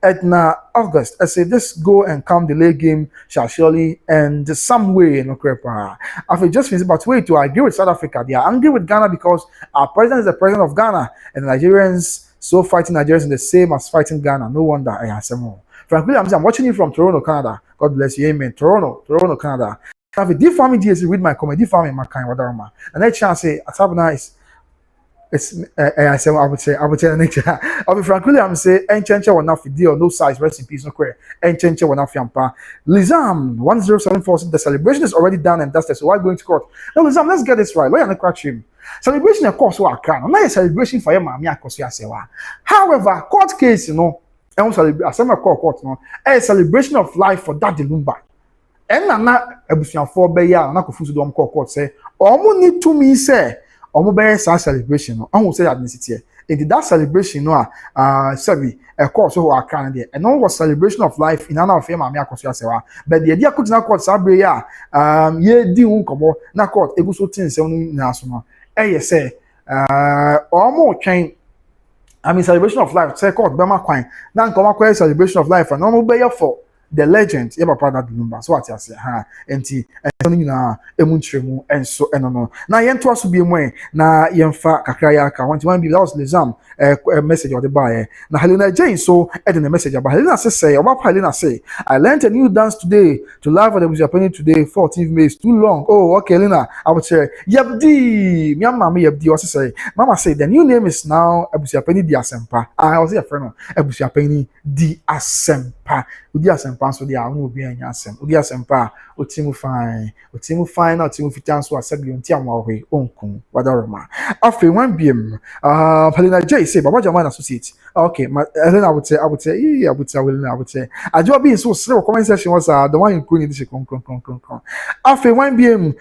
Edna August, I say this go and come delay game shall surely end some way. No crepa. After just finished, but wait to agree with South Africa. They are angry with Ghana because our president is the president of Ghana, and the Nigerians so fighting Nigerians in the same as fighting Ghana. No wonder I say more. Frankly, I'm watching you from Toronto, Canada. God bless you. Amen. Toronto, Canada. If a deep family DS read my comment, deep family my kind of whatever. And that chance say, Atabana is I would say the nature. I'll be frankly, I'm say Enchencha will not deal, no size, rest in peace, no queer. Enchencha will not fiampa. Lizam 1074 the celebration is already done and dusted. So why going to court? No, Lizam, let's get this right. Why are you crack him? Celebration, of course, what can not a celebration for your mammy. However, court case, and court, a celebration of life for that Lumba. And Nana Ebusian for Beya, and I could do court say, or need to me say, or mobile celebration, I won't say ethnicity. In that celebration, sorry, a course who are Canada, and no was celebration of life in another family, but the idea could not court Sabria, ye do uncommon, not court, Ebuso Tin, national. Say, or more chain. I mean, celebration of life. Say, court, Bama Quine. Now, come acquire celebration of life. And normal bear for the legend yeah papa that number so what you say ha enti eno nyina emu ntremu enso eno no na yento aso bi emu na yemfa kakra ya ka want one be that was Lizam message or the buy na Helena Jane so edin a message about Helena say oba Helena say I learned a new dance today to live at the Abusuapanin today 14th May is too long. Oh okay Helena I would say yabdi mi mama yabdi also say mama say the new name is now Abusuapanin di Asempa. I was a friend Abusuapanin di Asempa. Udi Asempa so dia unu obi anya asem. Udi Asempa otimu fine na otimu fitan so asabi onti amahwe onkun wadaroma. After 1 BM Helena J say Baba Jaman associate. Okay, Helena I would say I do be so slow comment section was the one in Kuni this after 1 BM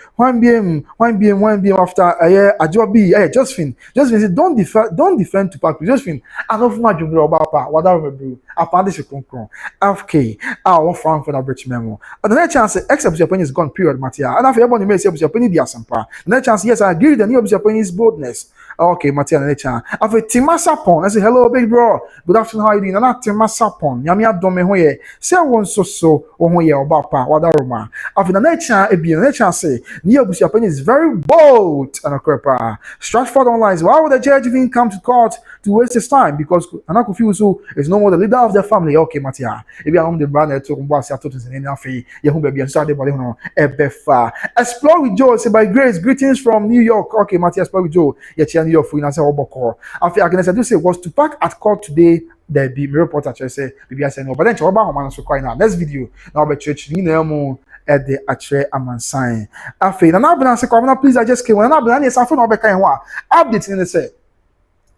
after I do be Josephine say don't defend Tupac Josephine I don't much about whatever bro upon this okay I want for that bridge memo but the next chance except your opinion is gone period Matia and after everybody may say your opinion the asampa the next chance yes I agree with the new opinion is boldness. Okay, Matia Necha. After Timasapon, I say hello, big bro. Good afternoon, how you doing? Not Timasapon. Yamia dome hoye. Say one so hoye obapa wadaroma. After the nature, the nature say Neo Abusuapanin is very bold and a crepa. Stratford online. Why would the judge even come to court to waste his time? Because Anakufusu is no more the leader of the family. Okay, Matia. If you are the brother to Mbasi Atotus and Nafi, Yahoo baby and Saturday body no ebefa. Explore with Joe. Say by grace, greetings from New York. Okay, Matia, explore with Joe. Your phone and say Oboko. After I can say was Tupac at court today. There be my reporter say maybe I say no, but then Choba Homan so quite now. Next video now be church ni na mo at the Atre Amansan. After na na bana say come please I just came na bana yes after no be kan ho update ni say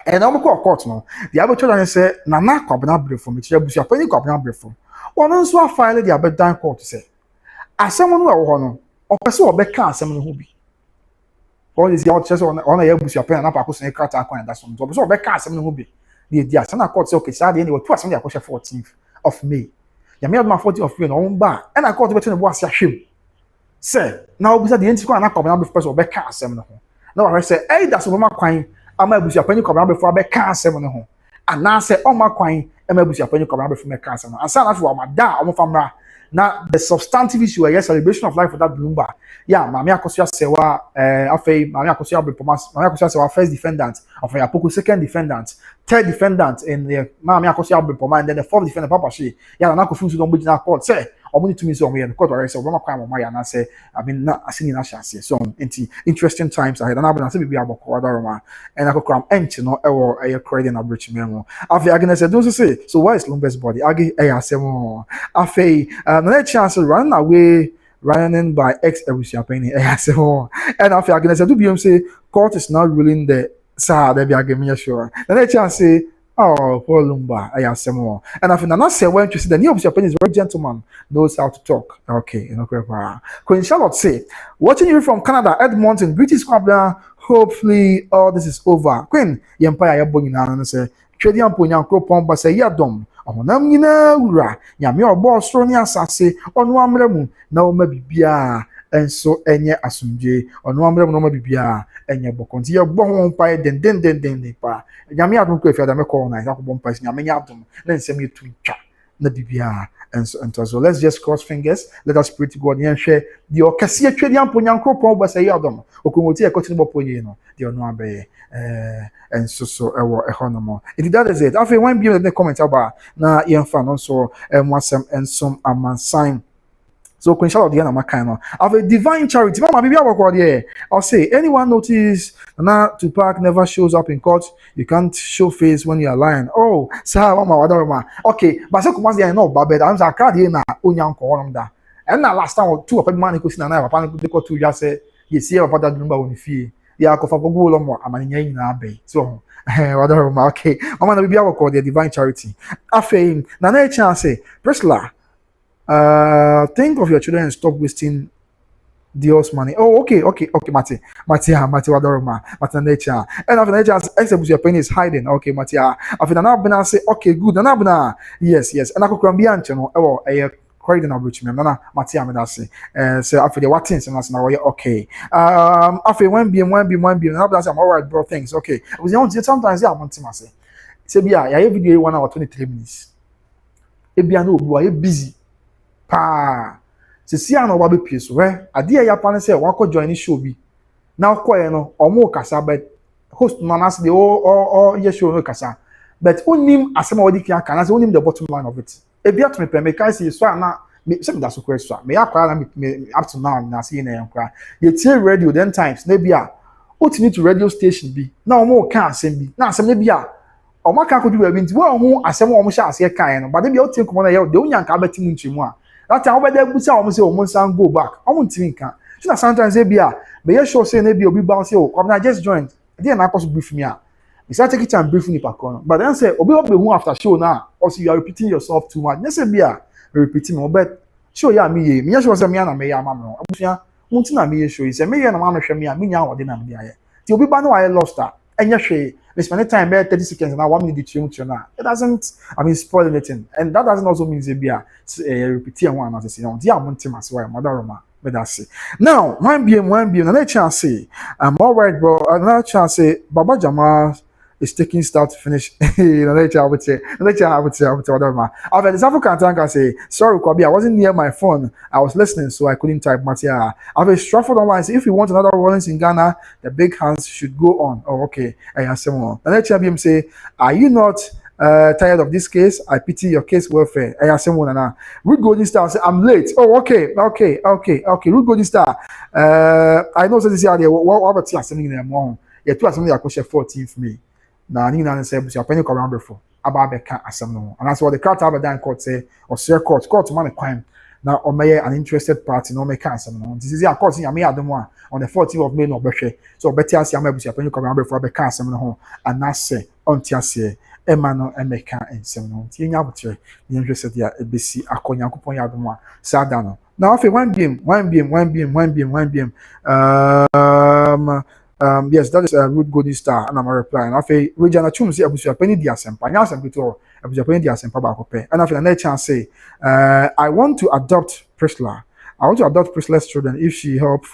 and I'm call court no. The Abusuapanin say na kwabena brefo me kire Abusuapanin kwabena brefo. Ono nso a file the abedan court say asem no e wo ho no opese obeka asem no ho bi. All this out just on a Abusuapanin na pa ko sen krata akwan da so. So obeka asem no ho bi. The Asana court say okay, so they were 14th of May. Ya me adma 14th of May no ba. And I court between the boss ahwem. Say, now bisa the entity na kwabena be person obeka asem no ho. Now I say, "Hey, that's over my kwan. Ama Abusuapanin kwabena before obeka asem no ho." And now say, "Oh my kwan, ama Abusuapanin kwabena before obeka asem no." And say na for amada omfamra. Now the substantive issue is celebration of life for that Bloomba. Yeah, Mami Akosia Sewa, afei Mami Akosia Bepomas, Mami Akosia Sewa first defendant, afei Apoko second defendant, third defendant in the Mami Akosia Bepoma, and then the fourth defendant Papa Shi. Yeah, na kofunsu don bujina court say, omo ni tumi so omo ye court already say omo kwa omo ya na say I mean na asini na chance. So interesting times ahead. And I say bibi aboko wadaroma and akokram enti no ewo eye credit na bridge memo. Afei agene say don't say so why is Lumbe's body? Agi asemo. Afei no chance run away running by ex-Abusuapanin and after I can say do BM say court is not ruling the sir there be agreement sure. Then I chance say oh Paul Lumba I say more and after na say when you see the new Abusuapanin is very gentleman knows how to talk. Okay, you know Queen Charlotte say watching you from Canada Edmonton British Columbia hopefully all this is over. Queen Empire ya bonyina na say twedi amponya kropon ba say yadom Onam nyina wura nyame obo soro ne asase onu amra mu na o ma bibia enso enye asumdwe onu amra mu no ma bibia enye bokonti ye bo ho mpa den pa nyame adom ko afia da me call na yakobom pa nyame nya adom na nsem yetu twa na bibia enso so let's just cross fingers let us pray to God yen hwe the okase atwedi amponya nkropon ba say yadom okomoti e kotini boponye no the onu abe and so ewo ehonomo it that is it after when be the comment about na yemfa no so wasem and some amansan so Queen Charlotte na makano of a divine charity mama bibi aboko there I'll say anyone notice na Tupac never shows up in court you can't show face when you are lying oh sir mama wadaroma okay but so come there no babed I'm say card here na onyanko onom da and na last time two of man ko sina na papa ko ko tu just say yes here papa that number won fie ya ko fa gogo lo mo amanya nyina abai so wadaroma okay mama na bibi aboko the divine charity afei na na chance Priscilla think of your children and stop wasting Dios money. Oh, okay, Mati wadaroma, Mati nature. And after nature, ex-Abusuapanin is hiding. Okay, Mati. After na say, okay, good. Na yes. And I could crambian channel. Oh, a credit na bridge me. Na Mati say. So after the what things and that's now okay. After one BM. Na say I'm all right, bro. Thanks. Okay. I was on sometimes I want to say. Say, yeah, video 1 hour 23 minutes. Ebia no, you are busy. pa sisi ano ba be pie so hwe ade ya pa ne se wakọ join ni show bi na okọ no omo kasa but host no na say o ye show no kasa but onim asem odi kan kana say onim the bottom line of it e bia to me pe me kai say so na me say that so question me akwa na me up to now na say na yankwa ye tie radio then times na bia otini to radio station bi na omo ka asem bi na asem na bia omo ka ko du bi nti wo ho asem omo sha ase kan no but bia o tie komo na ye de onya nka beti mu nchimu a that time obeda busa omo say omo san go back omo ntimi nka so na sometimes bia me ye sure say na bia obi ba say o na just join there na cause brief me a we start take time brief ni pakon but then say obi obi hu after show now also you are repeating yourself too much say bia repeating me but show ya me ye me sure say me na me ya ma no abusua munti na me ye show say me ye na ma no hwe me a me nya wode na me ya ti obi ba no wa lost a enye hwe we spend time there 30 seconds now 1 minute to na it doesn't spoil anything and that doesn't also mean say bia repeat one na say no dia munti ma so mother roma but that's it now one BM another chance say I'm all right bro another chance say Baba Jamal is taking start to finish. Another chance I would say whatever man. After the African tank say sorry Kwabi I wasn't near my phone I was listening so I couldn't type Matia. After Stratford online say if you want another Rollins in Ghana the big hands should go on. Oh okay I have some more. Another chance BM say are you not tired of this case? I pity your case welfare. I ask someone now. Root Golden Star say I'm late. Oh, okay. Root Golden Star. I know this year. What about you? Something in the morning. Yeah, two something I could share 14th May. Now, you know, say, "Busi apeni come around before." About the can't asem no. And that's what the court have done. Court say or share court man a crime. Now, or may an interested party no make asem no. This is your court. I may have them one on the 14th of May no better. So better see. I may busi apeni come around before be can't asem no. And that's say on tiase. Emano emeka ensem no tie nya botre ni nhwese dia ebesi akonya kopon ya domo a sada no na afi one BM yes that is a Root Golden Star and I'm replying afi Regina Chum say Abusuapanin di asempa nya asem bito Abusuapanin di asempa ba kope and afi na chance say I want to adopt Prisla's children if she help.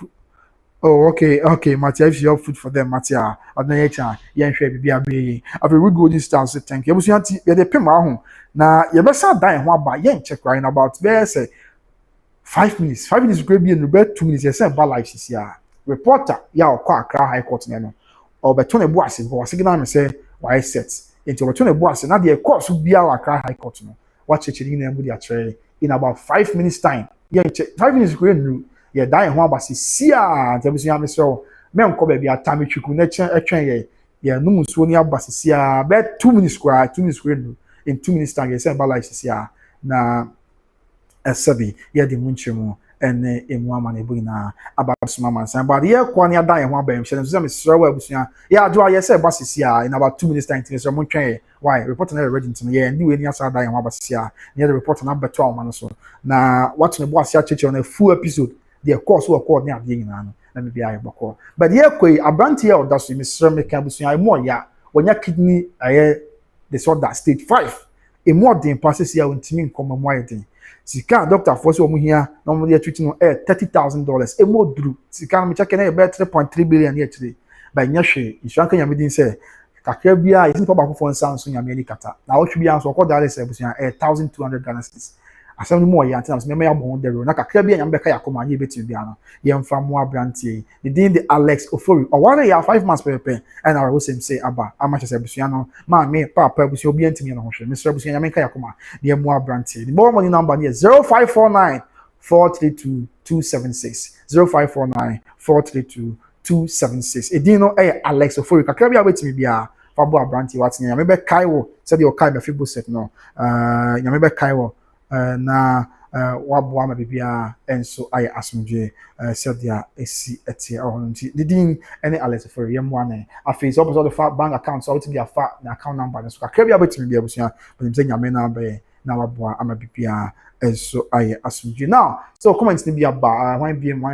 Oh, okay, Matia, if you have food for them, Matia, at the nature, Yan Shabby, be a very good distance. Thank you. The Pima now, you best dying one by Yan check right about there, say 5 minutes. 5 minutes, great be in the bed, 2 minutes, yes, but life is here. Reporter, ya or Accra High Court, or Betone Boissy, or signal say, why sets into Betone Boissy, not the course would be our Accra High Court. Watch it in them with your tray in about 5 minutes time. Yeah, 5 minutes, great new. Yeah, dying one basi sia tebusia me so me nko ba bia tame twiku na etwen ye yeah no musuo ni abasi sia be 2 minutes square no in 2 minutes time yes ba life sia na esabi yeah di munchemu ene emu ama na ebu na abasuma man san but yeah kwa ni adan ho abam hye so me sra wa abusia yeah do yes basi sia in about 2 minutes time so mo twen why report na ready to yeah ndi we ni asa adan ho abasi sia near the report na beto am so na what no bo asia cheche on a full episode the course work called near the yin let me be a bako but yeah kwe abranti ya odaso Mr. Meka busuya mo ya wonya kidney disorder stage 5 e more than passes ya untimi nkomo mo ayedin sika doctor for so mo hia na mo dey treat no $30,000 e mo duru sika me check na e be 3.3 billion here today by nyahwe insurance nya medin say kakra bia yin pa bako for nsan so nya me ni kata na wo twi bia so ko dale say busuya $1,200 asem mo ya antina me ya bon dero na kakra bia nya me ka yakoma anya betim bia no ye mfa mo abrantie the din the Alex Ofori or one ya 5 months pepe and I was say aba amache say busuya no ma me papa busuya obi antimi no hwe Mr. busuya nya me ka yakoma ye mo abrantie the more money number here 0549 432 276 0549 432 276 edin no Alex Ofori kakra bia betim bia fabo abrantie watnya nya me be kaiwo say the okai be fibo set no nya me be kaiwo na waboa ma bibia enso aye asumdwe sedia esi etie ohonti didin ene Alex for yemwa ne afei so oboso the bank account so ultimate afa na account number so kakra bia betimi bia busia benim nyame na be na waboa ama bibia enso aye asumdwe now so comments ni bia ba 1 BM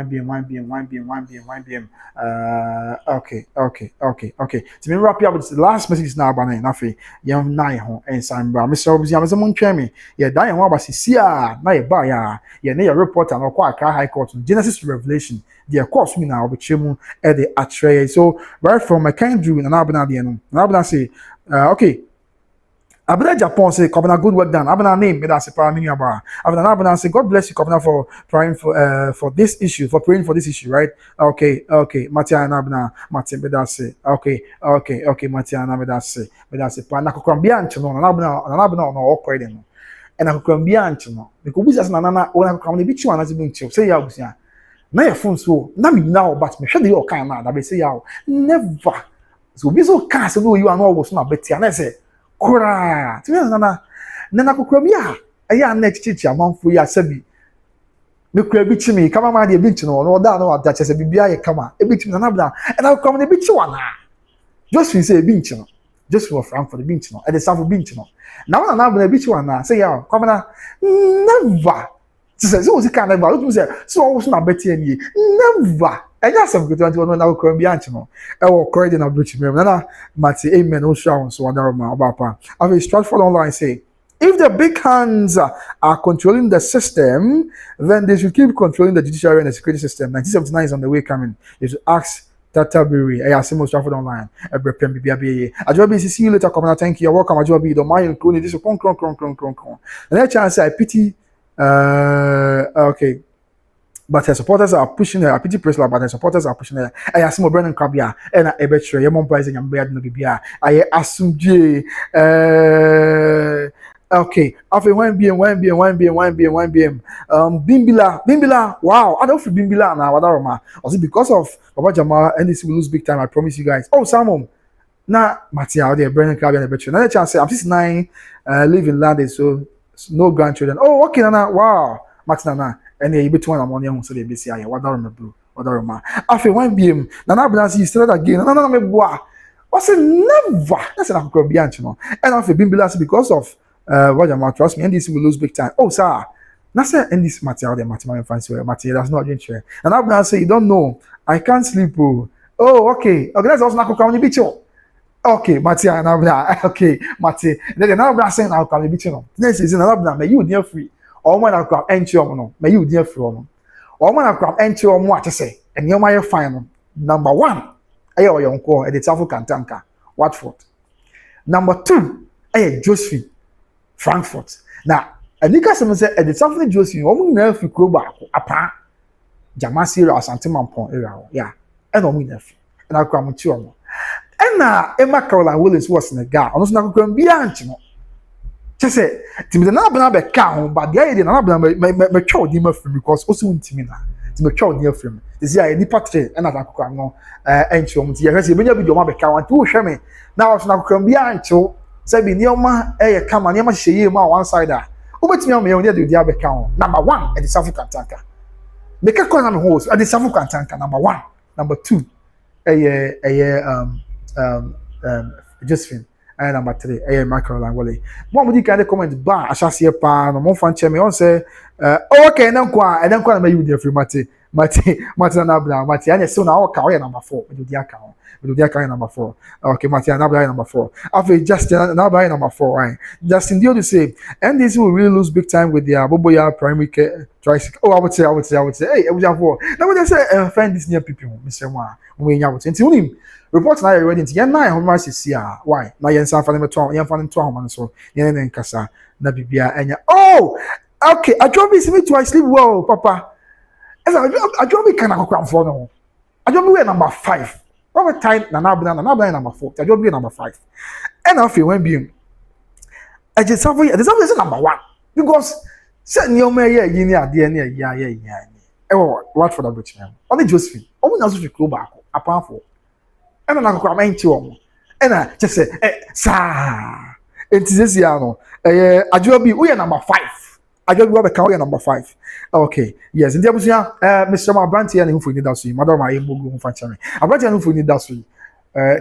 okay to me wrap up with the last message now ba na afei yem nai ho ensan bra Mr. Obusia me mo ntwe me ye dan ho abasi sia na ye ba ya ye ne your reporter no kwa Accra High Court Genesis to Revelation the course me na obichemu e the atray so right from my kind drew na abna de no na abna say okay Abena Japan say, Kobana, good work done. Abena name, me that's a paramini about. Abena say, God bless you, Kobana, for praying for this issue, for praying for this issue, right? Okay, Matia and Abena, Matia, me that's it. Okay, Matia and Abena say, me that's it. Pana kukwambia nchino, Abena no awkward no. And kukwambia nchino. Because we just na ona kukwambia bichi wana zibu nchino. Say ya busia. Na your phone so, na me now, but me sure the your kind na be say ya. Never. So be so cast no you are no was na betia. And I say. Kura ti nana kukwabia aya next chichi amanfo ya sabi me kura bi chimi kama ma de bi chino no da no ada chese bibia ye kama e bi chimi nana bla e na kwam de bi chi wana just fi say bi chino just for Frankfurt bi chino e de safu bi chino na wana na bla bi chi wana say ya kwam na never say so si kana ba lu say so wo so na beti ani never enya sam go to no na kwam bi anchino e wo correct na bridge me na mati amen o sha so wadaro ma obapa have a Stratford online say if the big hands are controlling the system, then they should keep controlling the judiciary and the security system. 1979 is on the way coming. You should ask Tatabiri. I ask Stratford online. Ajobi, see you later. Come thank you. You're welcome. Ajobi, don't mind. This is The next chance I pity. Okay. But her supporters are pushing her. I pity Priscilla, but her supporters are pushing her. I ask more Brennan Krabia, and I bet you, your mom prize and your bed no bibia. I assume J. Okay, after 1 BM. Bimbila, wow, I don't feel Bimbila now. What are ma? Also because of Baba Jama, NDC will lose big time. I promise you guys. Oh, Simon. Nah, Matia, there, Brennan Krabia, and I bet you. Another chance, I'm 69, live in London, so no grandchildren. Oh, okay, Nana, wow, Matina. And you between among them, so they be say, what are my blue? What are my? After 1 BM, Nana Benasi started again. No, me boy. I said never. That's enough to be you know. And after Bimbilas because of what am I trust me, and this will lose big time. Oh, sir. That's and this material, the material fancy material. That's not interesting. And I'm gonna say, you don't know. I can't sleep. Oh, okay. That's also not coming beach. Okay, Matia, and I'm okay, Mati. Then I'm saying I'll come beach. Next is another may you near free. All man have entry on may you dear from all man have entry on what to say and you're my final number 1 ayo your uncle at the Tafu Kantanka Watford number 2 Josephine Frankfurt now and you guys say at the Tafu Josephine woman never fi kro baako apa Jamasi or Santimampon area yeah and no never and I come to you and na Emma Caroline Willis was in the guy almost not going be anti just say, Timmy, na be count, but the idea na be child di mafim because also Timmy na. Timmy child near film. This year ni patre and na akwa no entry omo ti ye say benya video ma be count. Tu hwe me. Na was na akwa bia ancho. Say bi nioma e kama nioma hyeye ma one side a. Obetimi am ye oni de dia be count. Number 1 at the South Kantanka. Make a call na host at the South Kantanka number 1. Number 2 Josephine. And number 3, Michael and Wally. One would you kind of comment bar, I shall see a pan, or more fan me on say, okay, and then quite you dear free Mati, Nabla, Mati, and so now carry number 4, with the account, number 4. Okay, Mati, Nabla number 4. After Justin, Nabla number 4, right? Justin, do you say, and this will really lose big time with the Boboya primary tricycle. Oh, I would say, hey, I would have 4. Now, when I say, find this near people, Mr. Wa, when you would say, to him. Report na ready nti yen na homa sisi a why na yen san fa ne meto yen fa ne to homa so yen ne nkasa na bibia enya oh okay Adjourns me to I sleep well papa as Adjourns can akokram for no Adjourns we number 5 over time na bna number 4 Adjourns we number 5 and after when being I just have the number 1 because say ni o me ye yi ni ade ni ya e what for the bridge man only Josephine o na so fi club baako apart for and I'm going to and I just say, sir, it's no. Adjourns, we are number 5. Adjourns, we are number 5. Okay, yes, and there was Mr. Mabranti and who need that sweet, Madam, I am going to find me. Abranti who need that sweet.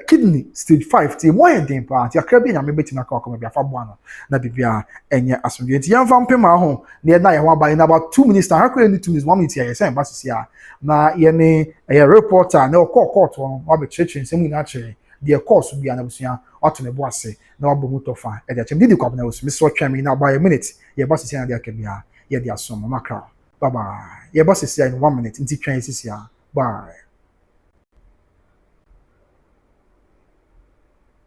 Kidney stage 5, team, why a damn part? You're crabbing and maybe to call me a fabwana, not be and yeah, as we get young from Pema home near night, one by in about 2 minutes. How could you do this 1 minute here? Same, but yeah. Na yene a reporter na court on obi church nsemu naturally the course will be an abusua oto ne boase na obo mutofa e de chem didi kwabna osu me so twam na by a minute ye boss sia na de akabia ye de asom makra bye bye ye boss sia in 1 minute nti twan sisia bye.